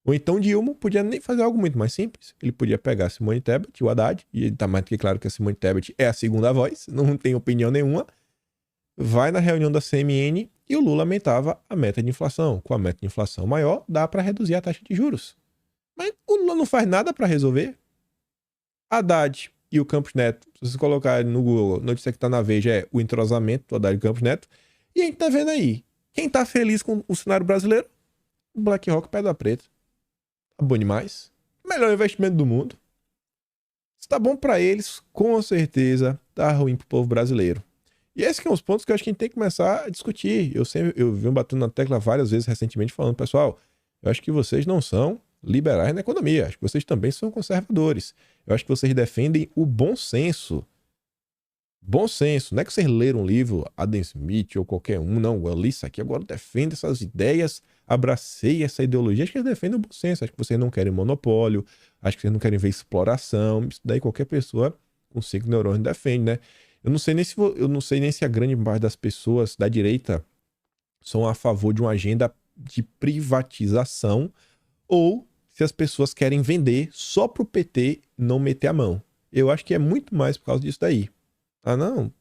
Ou então Dilma podia nem fazer algo muito mais simples. Ele podia pegar a Simone Tebet, o Haddad, e tá mais do que claro que a Simone Tebet é a segunda voz, não tem opinião nenhuma, vai na reunião da CMN e o Lula aumentava a meta de inflação. Com a meta de inflação maior, dá para reduzir a taxa de juros. Mas o Lula não faz nada para resolver. Haddad e o Campos Neto, se vocês colocarem no Google, notícia que tá na Veja é o entrosamento do Haddad e Campos Neto, e a gente tá vendo aí, quem tá feliz com o cenário brasileiro? O BlackRock Pedra Preta. Tá bom demais. Melhor investimento do mundo. Se tá bom pra eles, com certeza tá ruim pro povo brasileiro. E esses que são os pontos que eu acho que a gente tem que começar a discutir. Eu venho batendo na tecla várias vezes recentemente falando, pessoal, eu acho que vocês não são liberais na economia. Acho que vocês também são conservadores. Eu acho que vocês defendem o bom senso. Bom senso. Não é que vocês leram um livro, Adam Smith ou qualquer um. Não, eu li isso aqui, agora eu defendo essas ideias, abracei essa ideologia. Acho que eles defendem o bom senso. Acho que vocês não querem monopólio. Acho que vocês não querem ver exploração. Isso daí qualquer pessoa com 5 neurônios defende, né? Eu não sei nem se a grande parte das pessoas da direita são a favor de uma agenda de privatização ou se as pessoas querem vender só pro PT não meter a mão. Eu acho que é muito mais por causa disso daí. Ah, não?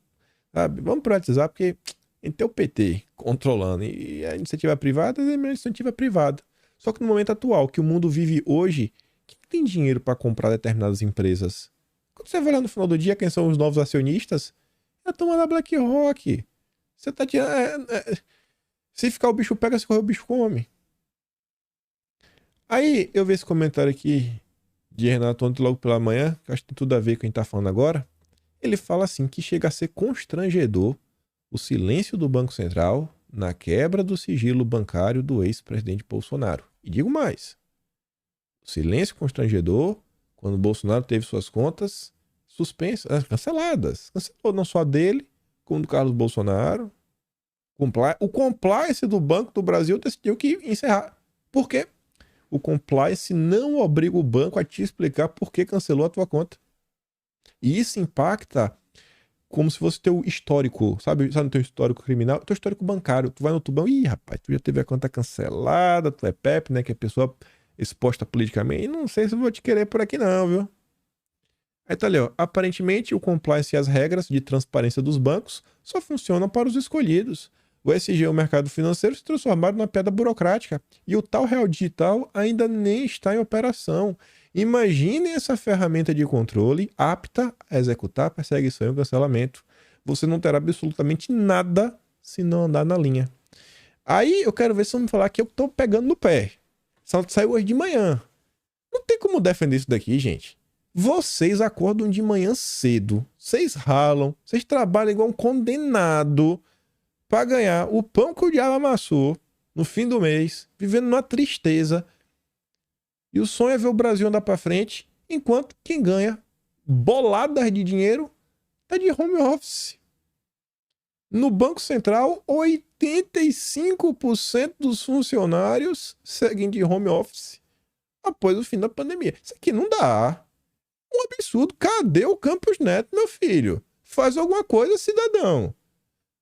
Sabe? Vamos privatizar porque a gente tem o PT controlando e a iniciativa privada é uma iniciativa privada. Só que no momento atual, que o mundo vive hoje, quem tem dinheiro para comprar determinadas empresas? Quando você vai lá no final do dia, quem são os novos acionistas? É a turma da BlackRock. Você tá tirando... Se ficar o bicho pega, se correr o bicho come. Aí eu vi esse comentário aqui de Renato ontem logo pela manhã, que acho que tem tudo a ver com o que a gente tá falando agora. Ele fala assim que chega a ser constrangedor o silêncio do Banco Central na quebra do sigilo bancário do ex-presidente Bolsonaro. E digo mais, o silêncio constrangedor quando Bolsonaro teve suas contas suspensas, canceladas. Cancelou não só dele, como do Carlos Bolsonaro. O compliance do Banco do Brasil decidiu que encerrar. Por quê? O compliance não obriga o banco a te explicar por que cancelou a tua conta. E isso impacta como se fosse teu histórico, sabe no teu histórico criminal? Teu histórico bancário. Tu vai no tubão, ih, rapaz, tu já teve a conta cancelada, tu é PEP, né, que é pessoa exposta politicamente. E não sei se eu vou te querer por aqui não, viu? Aí tá ali, ó. Aparentemente, o compliance e as regras de transparência dos bancos só funcionam para os escolhidos. O ESG e o mercado financeiro se transformaram numa pedra burocrática. E o tal real digital ainda nem está em operação. Imaginem essa ferramenta de controle apta a executar perseguição e cancelamento. Você não terá absolutamente nada se não andar na linha. Aí eu quero ver se vão me falar que eu tô pegando no pé. Saiu hoje de manhã. Não tem como defender isso daqui, gente. Vocês acordam de manhã cedo. Vocês ralam. Vocês trabalham igual um condenado para ganhar o pão que o diabo amassou no fim do mês, vivendo numa tristeza. E o sonho é ver o Brasil andar para frente, enquanto quem ganha boladas de dinheiro tá de home office. No Banco Central, 85% dos funcionários seguem de home office após o fim da pandemia. Isso aqui não dá. Um absurdo. Cadê o Campos Neto, meu filho? Faz alguma coisa, cidadão.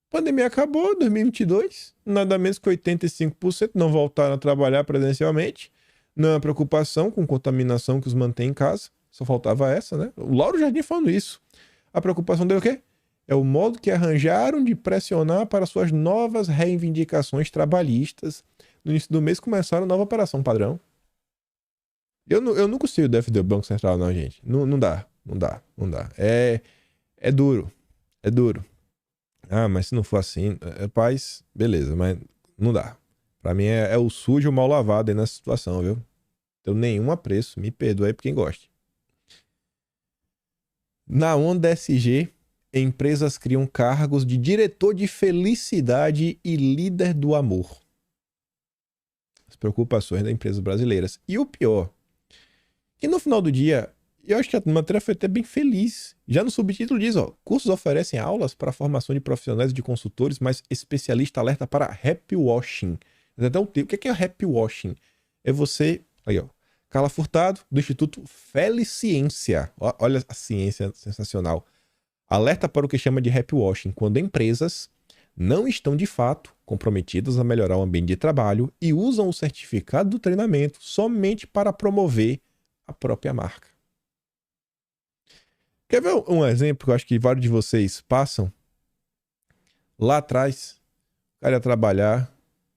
A pandemia acabou, 2022. Nada menos que 85% não voltaram a trabalhar presencialmente. Não é preocupação com contaminação que os mantém em casa. Só faltava essa, né? O Lauro Jardim falando isso. A preocupação dele é o quê? É o modo que arranjaram de pressionar para suas novas reivindicações trabalhistas. No início do mês começaram a nova operação padrão. Eu não consigo defender o Banco Central, não, gente. Não dá. É duro. É duro. Ah, mas se não for assim, paz, beleza, mas não dá. Pra mim é o sujo mal lavado aí nessa situação, viu? Então nenhum apreço, me perdoe por quem gosta. Na onda SG, empresas criam cargos de diretor de felicidade e líder do amor. As preocupações das empresas brasileiras. E o pior, que no final do dia, eu acho que a matéria foi até bem feliz. Já no subtítulo diz, ó, cursos oferecem aulas para a formação de profissionais e de consultores, mas especialista alerta para happy washing. Então, o que é happy washing? É você, aí ó, Carla Furtado, do Instituto Feliciência. Olha a ciência sensacional. Alerta para o que chama de happy washing, quando empresas não estão de fato comprometidas a melhorar o ambiente de trabalho e usam o certificado do treinamento somente para promover a própria marca. Quer ver um exemplo que eu acho que vários de vocês passam? Lá atrás, o cara ia trabalhar,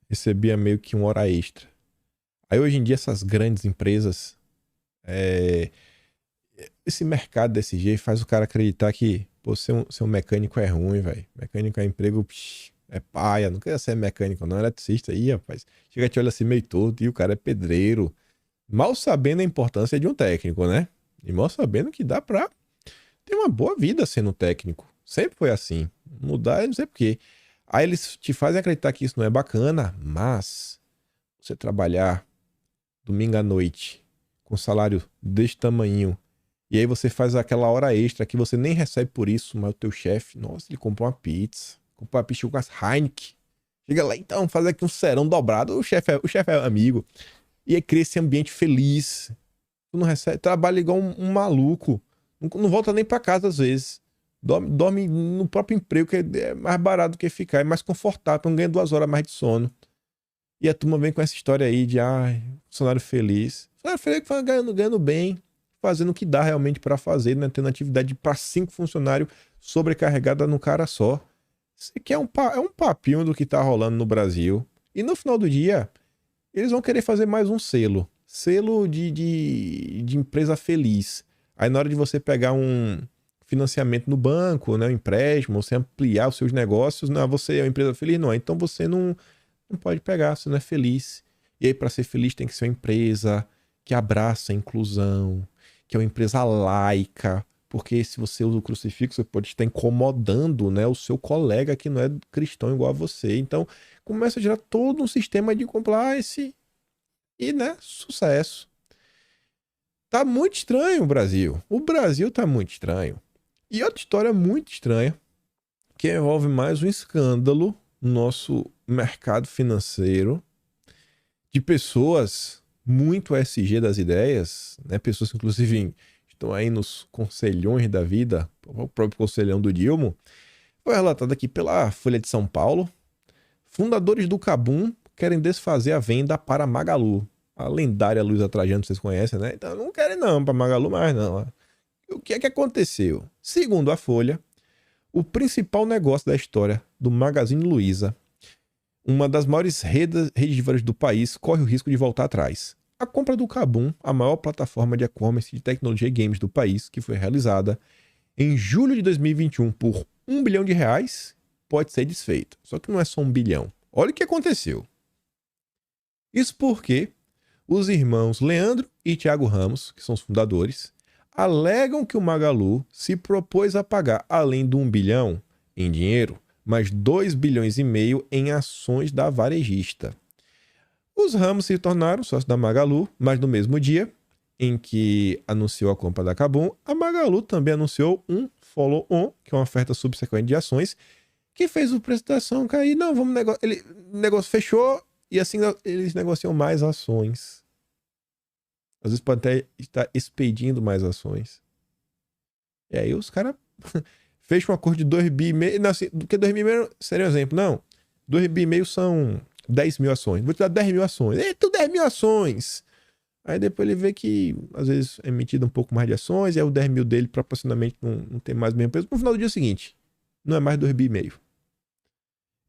recebia meio que uma hora extra. Aí hoje em dia essas grandes empresas, esse mercado desse jeito faz o cara acreditar que pô, ser um mecânico é ruim, velho. Mecânico é emprego, é paia, não quer ser mecânico não, é eletricista aí, rapaz. Chega te olha assim meio todo e o cara é pedreiro. Mal sabendo a importância de um técnico, né? E mal sabendo que dá pra ter uma boa vida sendo técnico. Sempre foi assim. Mudar, eu não sei porquê. Aí eles te fazem acreditar que isso não é bacana, mas você trabalhar domingo à noite com salário desse tamanho e aí você faz aquela hora extra que você nem recebe por isso, mas o teu chefe, nossa, ele comprou uma pizza com as Heineken. Chega lá, então, faz aqui um serão dobrado. O chefe é amigo. E aí cria esse ambiente feliz. Tu não recebe, trabalha igual um maluco. Não volta nem pra casa às vezes. Dorme no próprio emprego, que é mais barato do que ficar. É mais confortável, não ganha 2 horas mais de sono. E a turma vem com essa história aí de, funcionário feliz. Funcionário feliz que ganhando bem, fazendo o que dá realmente pra fazer, né? Tendo atividade pra 5 funcionários sobrecarregada num cara só. Isso aqui é um papinho do que tá rolando no Brasil. E no final do dia, eles vão querer fazer mais um selo. Selo de empresa feliz. Aí na hora de você pegar um financiamento no banco, né, um empréstimo, você ampliar os seus negócios, não, você é uma empresa feliz? Não, então você não pode pegar, você não é feliz. E aí para ser feliz tem que ser uma empresa que abraça a inclusão, que é uma empresa laica, porque se você usa o crucifixo, você pode estar incomodando, né, o seu colega que não é cristão igual a você. Então começa a gerar todo um sistema de compliance e, né, sucesso. Tá muito estranho o Brasil. O Brasil tá muito estranho. E outra história muito estranha, que envolve mais um escândalo no nosso mercado financeiro, de pessoas muito SG das ideias, né? Pessoas que inclusive estão aí nos conselhões da vida, o próprio conselhão do Dilma. Foi relatado aqui pela Folha de São Paulo. Fundadores do KaBuM querem desfazer a venda para Magalu. A lendária Luiza Trajano, vocês conhecem, né? Então não querem não para Magalu mais não. O que é que aconteceu? Segundo a Folha, o principal negócio da história do Magazine Luiza, uma das maiores redes de varejo do país, corre o risco de voltar atrás. A compra do KaBuM, a maior plataforma de e-commerce de tecnologia e games do país, que foi realizada em julho de 2021 por R$1 bilhão, pode ser desfeita. Só que não é só 1 bilhão. Olha o que aconteceu. Isso porque os irmãos Leandro e Thiago Ramos, que são os fundadores, alegam que o Magalu se propôs a pagar, além do 1 bilhão em dinheiro, mais 2,5 bilhões em ações da varejista. Os Ramos se tornaram sócios da Magalu, mas no mesmo dia em que anunciou a compra da KaBuM, a Magalu também anunciou um follow-on, que é uma oferta subsequente de ações, que fez o preço da ação cair. Não, vamos o negócio fechou e assim eles negociam mais ações. Às vezes pode até estar expedindo mais ações. E aí os caras fecham um acordo de 2,5 bi. Não, assim, do que 2,5 bi seria um exemplo. Não, 2,5 bi são 10 mil ações. Vou te dar 10 mil ações. Eita, 10 mil ações! Aí depois ele vê que às vezes é emitido um pouco mais de ações, e aí o 10 mil dele proporcionalmente não tem mais o mesmo peso. No final do dia seguinte, não é mais 2,5 bi.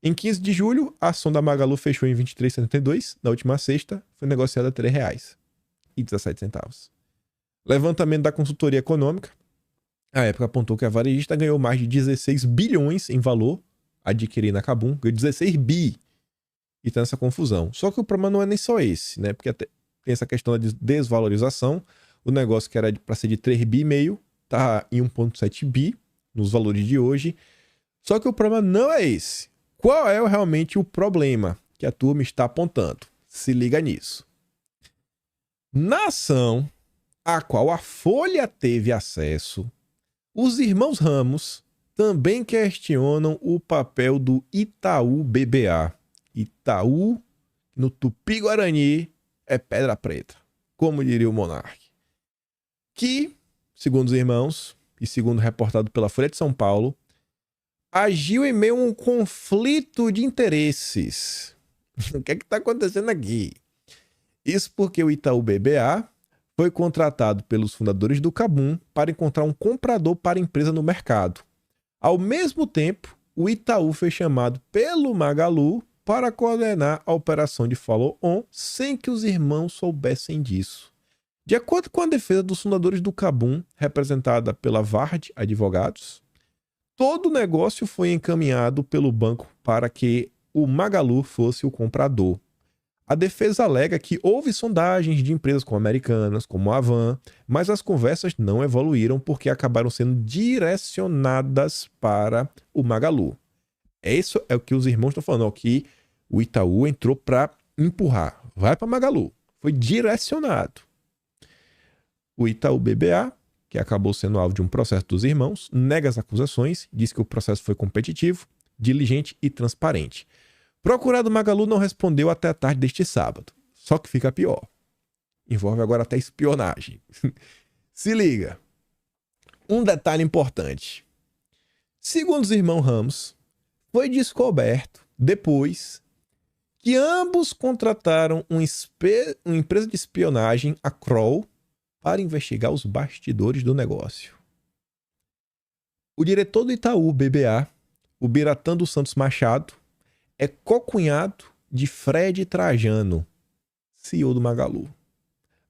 Em 15 de julho, a ação da Magalu fechou em R$ 23,72. Na última sexta, foi negociada a R$ 3,17. Levantamento da consultoria econômica, a época apontou que a varejista ganhou mais de 16 bilhões em valor adquirindo a KaBuM, ganhou 16 bi. E tá nessa confusão. Só que o problema não é nem só esse, né? Porque até tem essa questão da desvalorização. O negócio que era para ser de 3,5 bi, tá em 1,7 bi. nos valores de hoje. Só que o problema não é esse. Qual é realmente o problema que a turma está apontando? Se liga nisso. Na ação a qual a Folha teve acesso, os irmãos Ramos também questionam o papel do Itaú BBA. Itaú, no Tupi-Guarani, é pedra preta, como diria o monarca. Que, segundo os irmãos, e segundo reportado pela Folha de São Paulo, agiu em meio a um conflito de interesses. O que é que está acontecendo aqui? Isso porque o Itaú BBA foi contratado pelos fundadores do KABUM para encontrar um comprador para a empresa no mercado. Ao mesmo tempo, o Itaú foi chamado pelo Magalu para coordenar a operação de follow-on sem que os irmãos soubessem disso. De acordo com a defesa dos fundadores do KABUM, representada pela Vard Advogados, todo o negócio foi encaminhado pelo banco para que o Magalu fosse o comprador. A defesa alega que houve sondagens de empresas como Americanas, como a Avan, mas as conversas não evoluíram porque acabaram sendo direcionadas para o Magalu. Isso é o que os irmãos estão falando, que o Itaú entrou para empurrar. Vai para Magalu. Foi direcionado. O Itaú BBA, que acabou sendo alvo de um processo dos irmãos, nega as acusações, diz que o processo foi competitivo, diligente e transparente. Procurado Magalu não respondeu até a tarde deste sábado. Só que fica pior. Envolve agora até espionagem. Se liga. Um detalhe importante. Segundo os irmãos Ramos, foi descoberto depois que ambos contrataram uma empresa de espionagem, a Kroll, para investigar os bastidores do negócio. O diretor do Itaú BBA, o Biratã dos Santos Machado, é cocunhado de Fred Trajano, CEO do Magalu.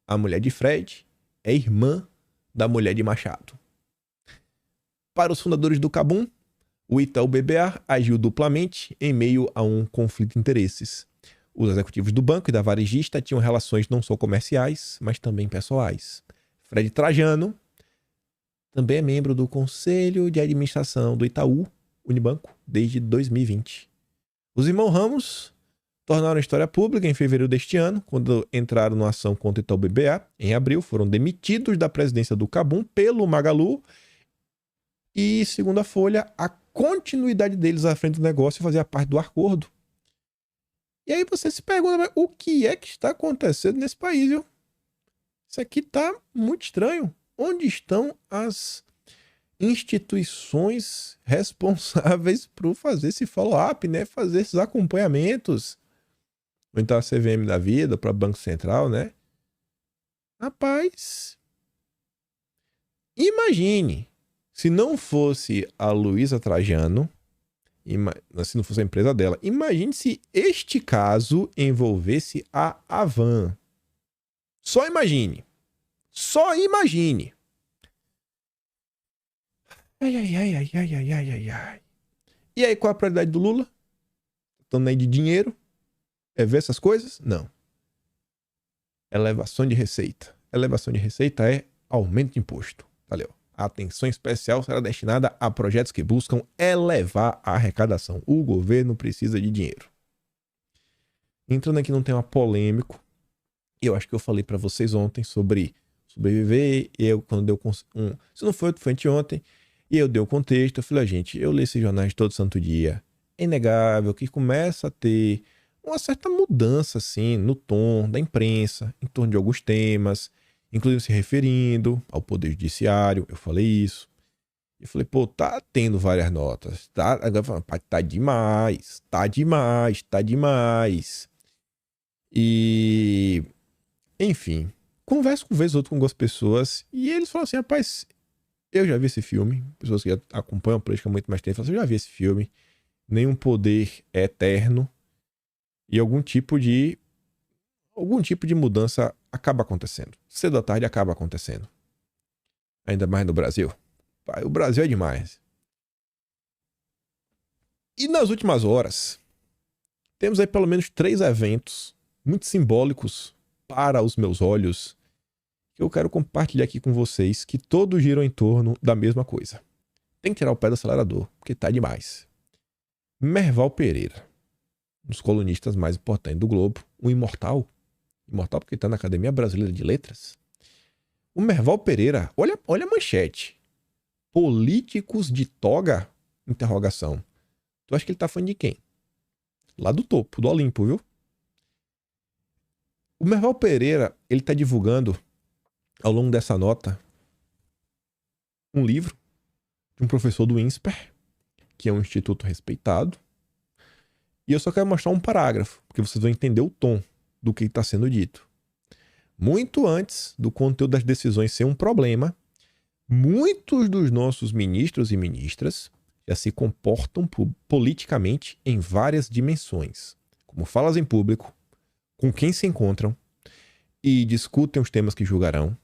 A mulher de Fred é irmã da mulher de Machado. Para os fundadores do KABUM, o Itaú BBA agiu duplamente em meio a um conflito de interesses. Os executivos do banco e da varejista tinham relações não só comerciais, mas também pessoais. Fred Trajano também é membro do Conselho de Administração do Itaú Unibanco desde 2020. Os irmãos Ramos tornaram a história pública em fevereiro deste ano, quando entraram numa ação contra o Itaú BBA. Em abril, foram demitidos da presidência do KABUM pelo Magalu e, segundo a Folha, a continuidade deles à frente do negócio fazia parte do acordo. E aí você se pergunta, o que é que está acontecendo nesse país, viu? Isso aqui está muito estranho. Onde estão as instituições responsáveis por fazer esse follow-up, né? Fazer esses acompanhamentos? Ou então a CVM da vida, para o Banco Central, né? Rapaz, imagine, se não fosse a Luísa Trajano, se não fosse a empresa dela, imagine se este caso envolvesse a Avan. Só imagine. Só imagine. Ai, ai, ai, ai, ai, ai, ai, ai. E aí, qual a prioridade do Lula? Estando aí de dinheiro? É ver essas coisas? Não. Elevação de receita. Elevação de receita é aumento de imposto. Valeu. A atenção especial será destinada a projetos que buscam elevar a arrecadação. O governo precisa de dinheiro. Entrando aqui num tema polêmico, eu acho que eu falei para vocês ontem sobre sobreviver. Quando deu se não foi anteontem, e eu dei o contexto, eu falei, gente, eu leio esses jornais todo santo dia. É inegável que começa a ter uma certa mudança, assim, no tom da imprensa, em torno de alguns temas, inclusive se referindo ao Poder Judiciário. Eu falei isso. Eu falei, pô, tá tendo várias notas. Tá demais. E, enfim, converso com vez ou outra com algumas pessoas e eles falam assim, rapaz, eu já vi esse filme. Pessoas que acompanham a política há muito mais tempo falam assim, eu já vi esse filme. Nenhum poder é eterno e algum tipo de mudança acaba acontecendo. Cedo ou tarde acaba acontecendo. Ainda mais no Brasil. O Brasil é demais. E nas últimas horas, temos aí pelo menos 3 eventos muito simbólicos para os meus olhos que eu quero compartilhar aqui com vocês, que todos giram em torno da mesma coisa. Tem que tirar o pé do acelerador, porque tá demais. Merval Pereira, um dos colunistas mais importantes do Globo, um imortal porque tá na Academia Brasileira de Letras. O Merval Pereira, olha a manchete. Políticos de toga? Interrogação. Tu acha que ele tá falando de quem? Lá do topo, do Olimpo, viu? O Merval Pereira, ele tá divulgando, ao longo dessa nota, um livro de um professor do INSPER, que é um instituto respeitado. E eu só quero mostrar um parágrafo, porque vocês vão entender o tom do que está sendo dito. Muito antes do conteúdo das decisões ser um problema, muitos dos nossos ministros e ministras já se comportam politicamente em várias dimensões, como falas em público, com quem se encontram e discutem os temas que julgarão,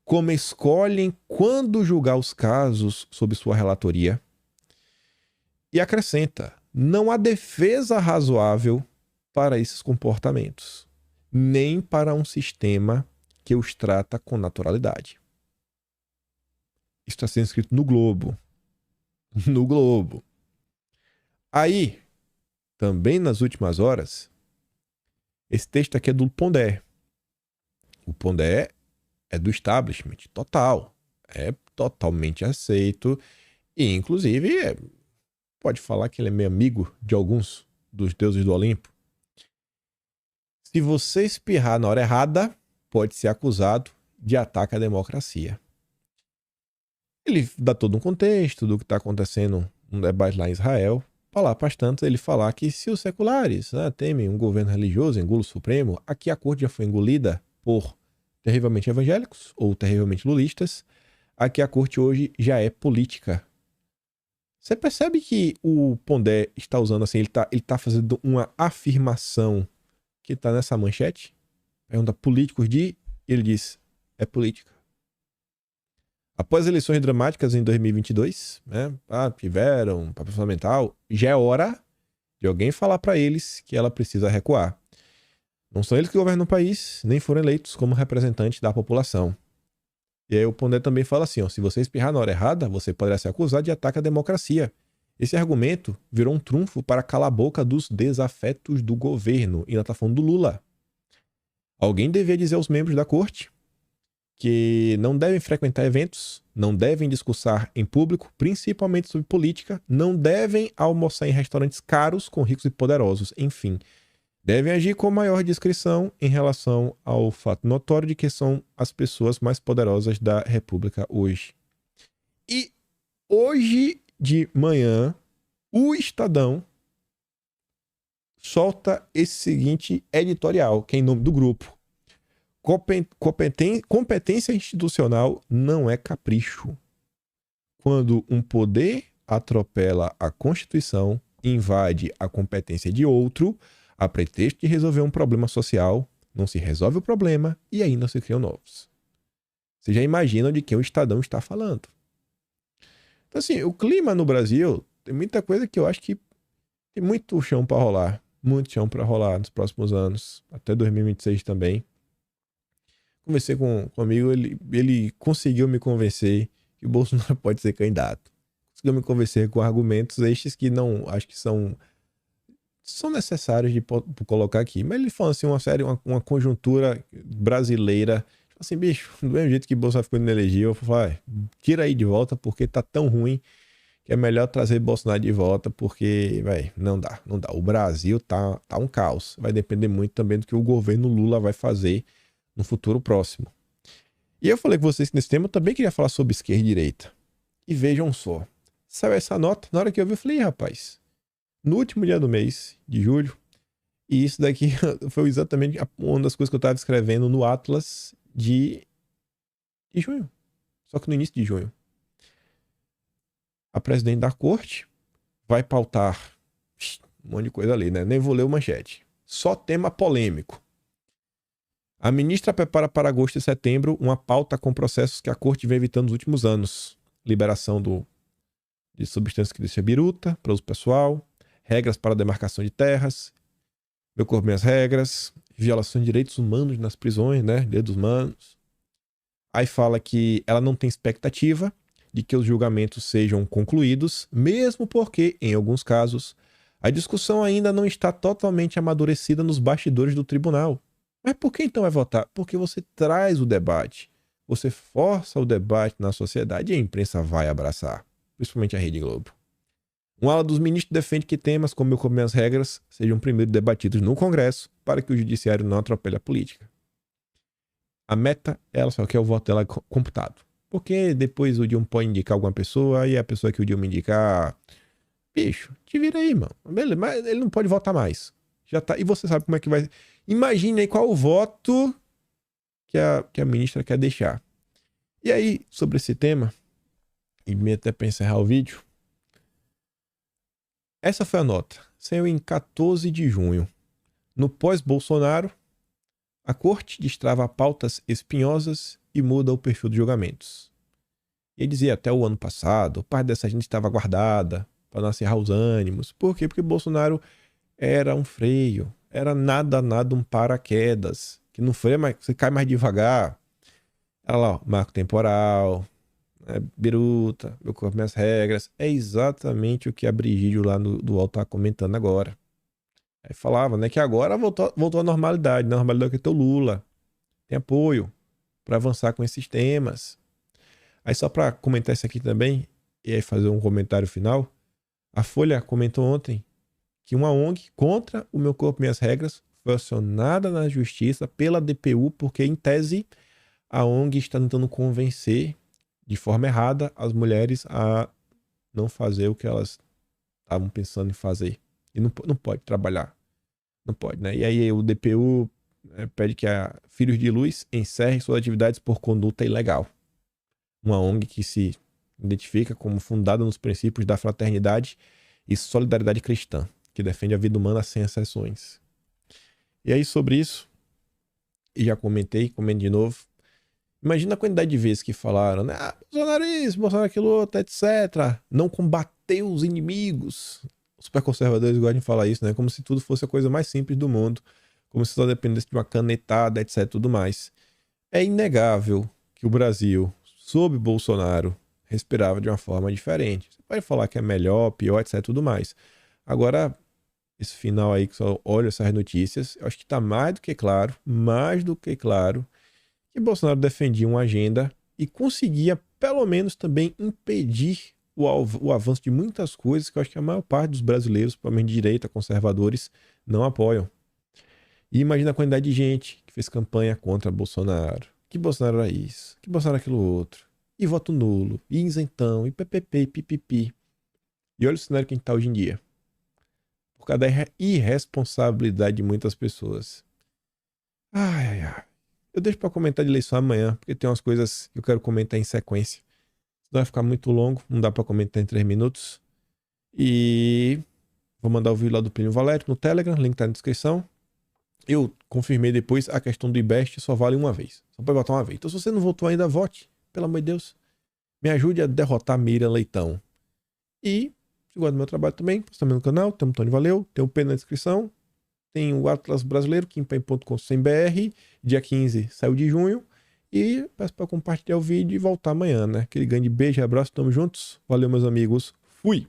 como escolhem quando julgar os casos sob sua relatoria, e acrescenta: não há defesa razoável para esses comportamentos, nem para um sistema que os trata com naturalidade. Isso está sendo escrito no Globo. No Globo. Aí, também nas últimas horas, esse texto aqui é do Pondé. O Pondé é do establishment total. É totalmente aceito. E, inclusive, pode falar que ele é meio amigo de alguns dos deuses do Olimpo. Se você espirrar na hora errada, pode ser acusado de ataque à democracia. Ele dá todo um contexto do que está acontecendo um debate lá em Israel. Para lá, para as tantas, ele falar que se os seculares temem um governo religioso, engulo o Supremo, aqui a corte já foi engolida por terrivelmente evangélicos ou terrivelmente lulistas. Aqui a corte hoje já é política. Você percebe que o Pondé está usando assim, ele tá fazendo uma afirmação que está nessa manchete? Pergunta políticos de... Ele diz, é política. Após eleições dramáticas em 2022, tiveram papel fundamental, já é hora de alguém falar para eles que ela precisa recuar. Não são eles que governam o país, nem foram eleitos como representantes da população. E aí o Pondé também fala assim, se você espirrar na hora errada, você poderá ser acusado de ataque à democracia. Esse argumento virou um trunfo para calar a boca dos desafetos do governo. E ainda está falando do Lula. Alguém devia dizer aos membros da corte que não devem frequentar eventos, não devem discursar em público, principalmente sobre política, não devem almoçar em restaurantes caros com ricos e poderosos, enfim. Devem agir com maior discrição em relação ao fato notório de que são as pessoas mais poderosas da República hoje. E hoje de manhã, o Estadão solta esse seguinte editorial, que é em nome do grupo. Competência institucional não é capricho. Quando um poder atropela a Constituição, invade a competência de outro, a pretexto de resolver um problema social, não se resolve o problema e ainda se criam novos. Vocês já imaginam de quem o Estadão está falando. Então, assim, o clima no Brasil tem muita coisa que eu acho que tem muito chão para rolar. Muito chão para rolar nos próximos anos, até 2026 também. Conversei com um amigo, ele conseguiu me convencer que o Bolsonaro pode ser candidato. Conseguiu me convencer com argumentos estes que não acho que são necessários de colocar aqui. Mas ele falou assim, uma conjuntura brasileira. Tipo assim, bicho, do mesmo jeito que o Bolsonaro ficou inelegível, eu falei, tira aí de volta porque tá tão ruim que é melhor trazer Bolsonaro de volta porque, não dá. O Brasil tá um caos. Vai depender muito também do que o governo Lula vai fazer no futuro próximo. E eu falei com vocês que nesse tema eu também queria falar sobre esquerda e direita. E vejam só. Saiu essa nota, na hora que eu vi, eu falei, rapaz, no último dia do mês de julho, e isso daqui foi exatamente uma das coisas que eu estava escrevendo no Atlas de junho. Só que no início de junho. A presidente da corte vai pautar um monte de coisa ali, né? Nem vou ler o manchete. Só tema polêmico. A ministra prepara para agosto e setembro uma pauta com processos que a corte vem evitando nos últimos anos. Liberação de substâncias que deixam biruta para uso pessoal, regras para demarcação de terras, meu corpo, minhas regras, violação de direitos humanos nas prisões, né? Direitos humanos. Aí fala que ela não tem expectativa de que os julgamentos sejam concluídos, mesmo porque, em alguns casos, a discussão ainda não está totalmente amadurecida nos bastidores do tribunal. Mas por que então vai votar? Porque você traz o debate, você força o debate na sociedade e a imprensa vai abraçar, principalmente a Rede Globo. Um ala dos ministros defende que temas como eu como as regras sejam primeiro debatidos no Congresso para que o judiciário não atropele a política. A meta, ela só quer o voto dela computado. Porque depois o Dilma pode indicar alguma pessoa e a pessoa que o Dilma indicar... Bicho, te vira aí, mano. Beleza, mas ele não pode votar mais. Já tá. E você sabe como é que vai... Imagine aí qual o voto que a ministra quer deixar. E aí, sobre esse tema, e até para encerrar o vídeo, essa foi a nota. Saiu em 14 de junho. No pós-Bolsonaro, a corte destrava pautas espinhosas e muda o perfil dos julgamentos. E ele dizia até o ano passado, parte dessa gente estava guardada para não acirrar os ânimos. Por quê? Porque Bolsonaro era um freio, era nada um paraquedas, que não freia, mas você cai mais devagar. Olha lá, ó, marco temporal, biruta, meu corpo, minhas regras. É exatamente o que a Brigídio lá do UOL tá comentando agora. Aí falava, né, que agora voltou à normalidade. Na normalidade que tem o Lula. Tem apoio para avançar com esses temas. Aí só para comentar isso aqui também, e aí fazer um comentário final, a Folha comentou ontem que uma ONG contra o Meu Corpo, Minhas Regras foi acionada na justiça pela DPU, porque em tese a ONG está tentando convencer de forma errada as mulheres a não fazer o que elas estavam pensando em fazer. E não pode trabalhar. Não pode, né? E aí o DPU pede que a Filhos de Luz encerre suas atividades por conduta ilegal. Uma ONG que se identifica como fundada nos princípios da fraternidade e solidariedade cristã, que defende a vida humana sem exceções. E aí sobre isso, e já comentei, comento de novo, imagina a quantidade de vezes que falaram, né? Bolsonaro isso, Bolsonaro aquilo outro, etc. Não combateu os inimigos. Os super conservadores gostam de falar isso, né? Como se tudo fosse a coisa mais simples do mundo. Como se só dependesse de uma canetada, etc. Tudo mais. É inegável que o Brasil, sob Bolsonaro, respirava de uma forma diferente. Você pode falar que é melhor, pior, etc. Tudo mais. Agora, esse final aí que só olha essas notícias, eu acho que está mais do que claro, que Bolsonaro defendia uma agenda e conseguia, pelo menos, também impedir o avanço de muitas coisas que eu acho que a maior parte dos brasileiros, principalmente de direita, conservadores, não apoiam. E imagina a quantidade de gente que fez campanha contra Bolsonaro. Que Bolsonaro era isso, que Bolsonaro era aquilo outro. E voto nulo, e isentão, e ppp, e pipipi. E olha o cenário que a gente está hoje em dia. Por causa da irresponsabilidade de muitas pessoas. Ai. Eu deixo para comentar de eleição amanhã, porque tem umas coisas que eu quero comentar em sequência. Senão vai ficar muito longo, não dá para comentar em 3 minutos. E vou mandar o vídeo lá do Plínio Valério no Telegram, link tá na descrição. Eu confirmei depois a questão do IBEST, só vale uma vez. Só pode votar uma vez. Então se você não votou ainda, vote. Pelo amor de Deus. Me ajude a derrotar Miriam Leitão. E, se gosta do meu trabalho também, você também no canal, tem um Tony Valeu, tem o P na descrição. Tem o Atlas Brasileiro, kimpen.com.br, dia 15 saiu de junho. E peço para compartilhar o vídeo e voltar amanhã, né? Aquele grande beijo e abraço, tamo juntos. Valeu, meus amigos. Fui!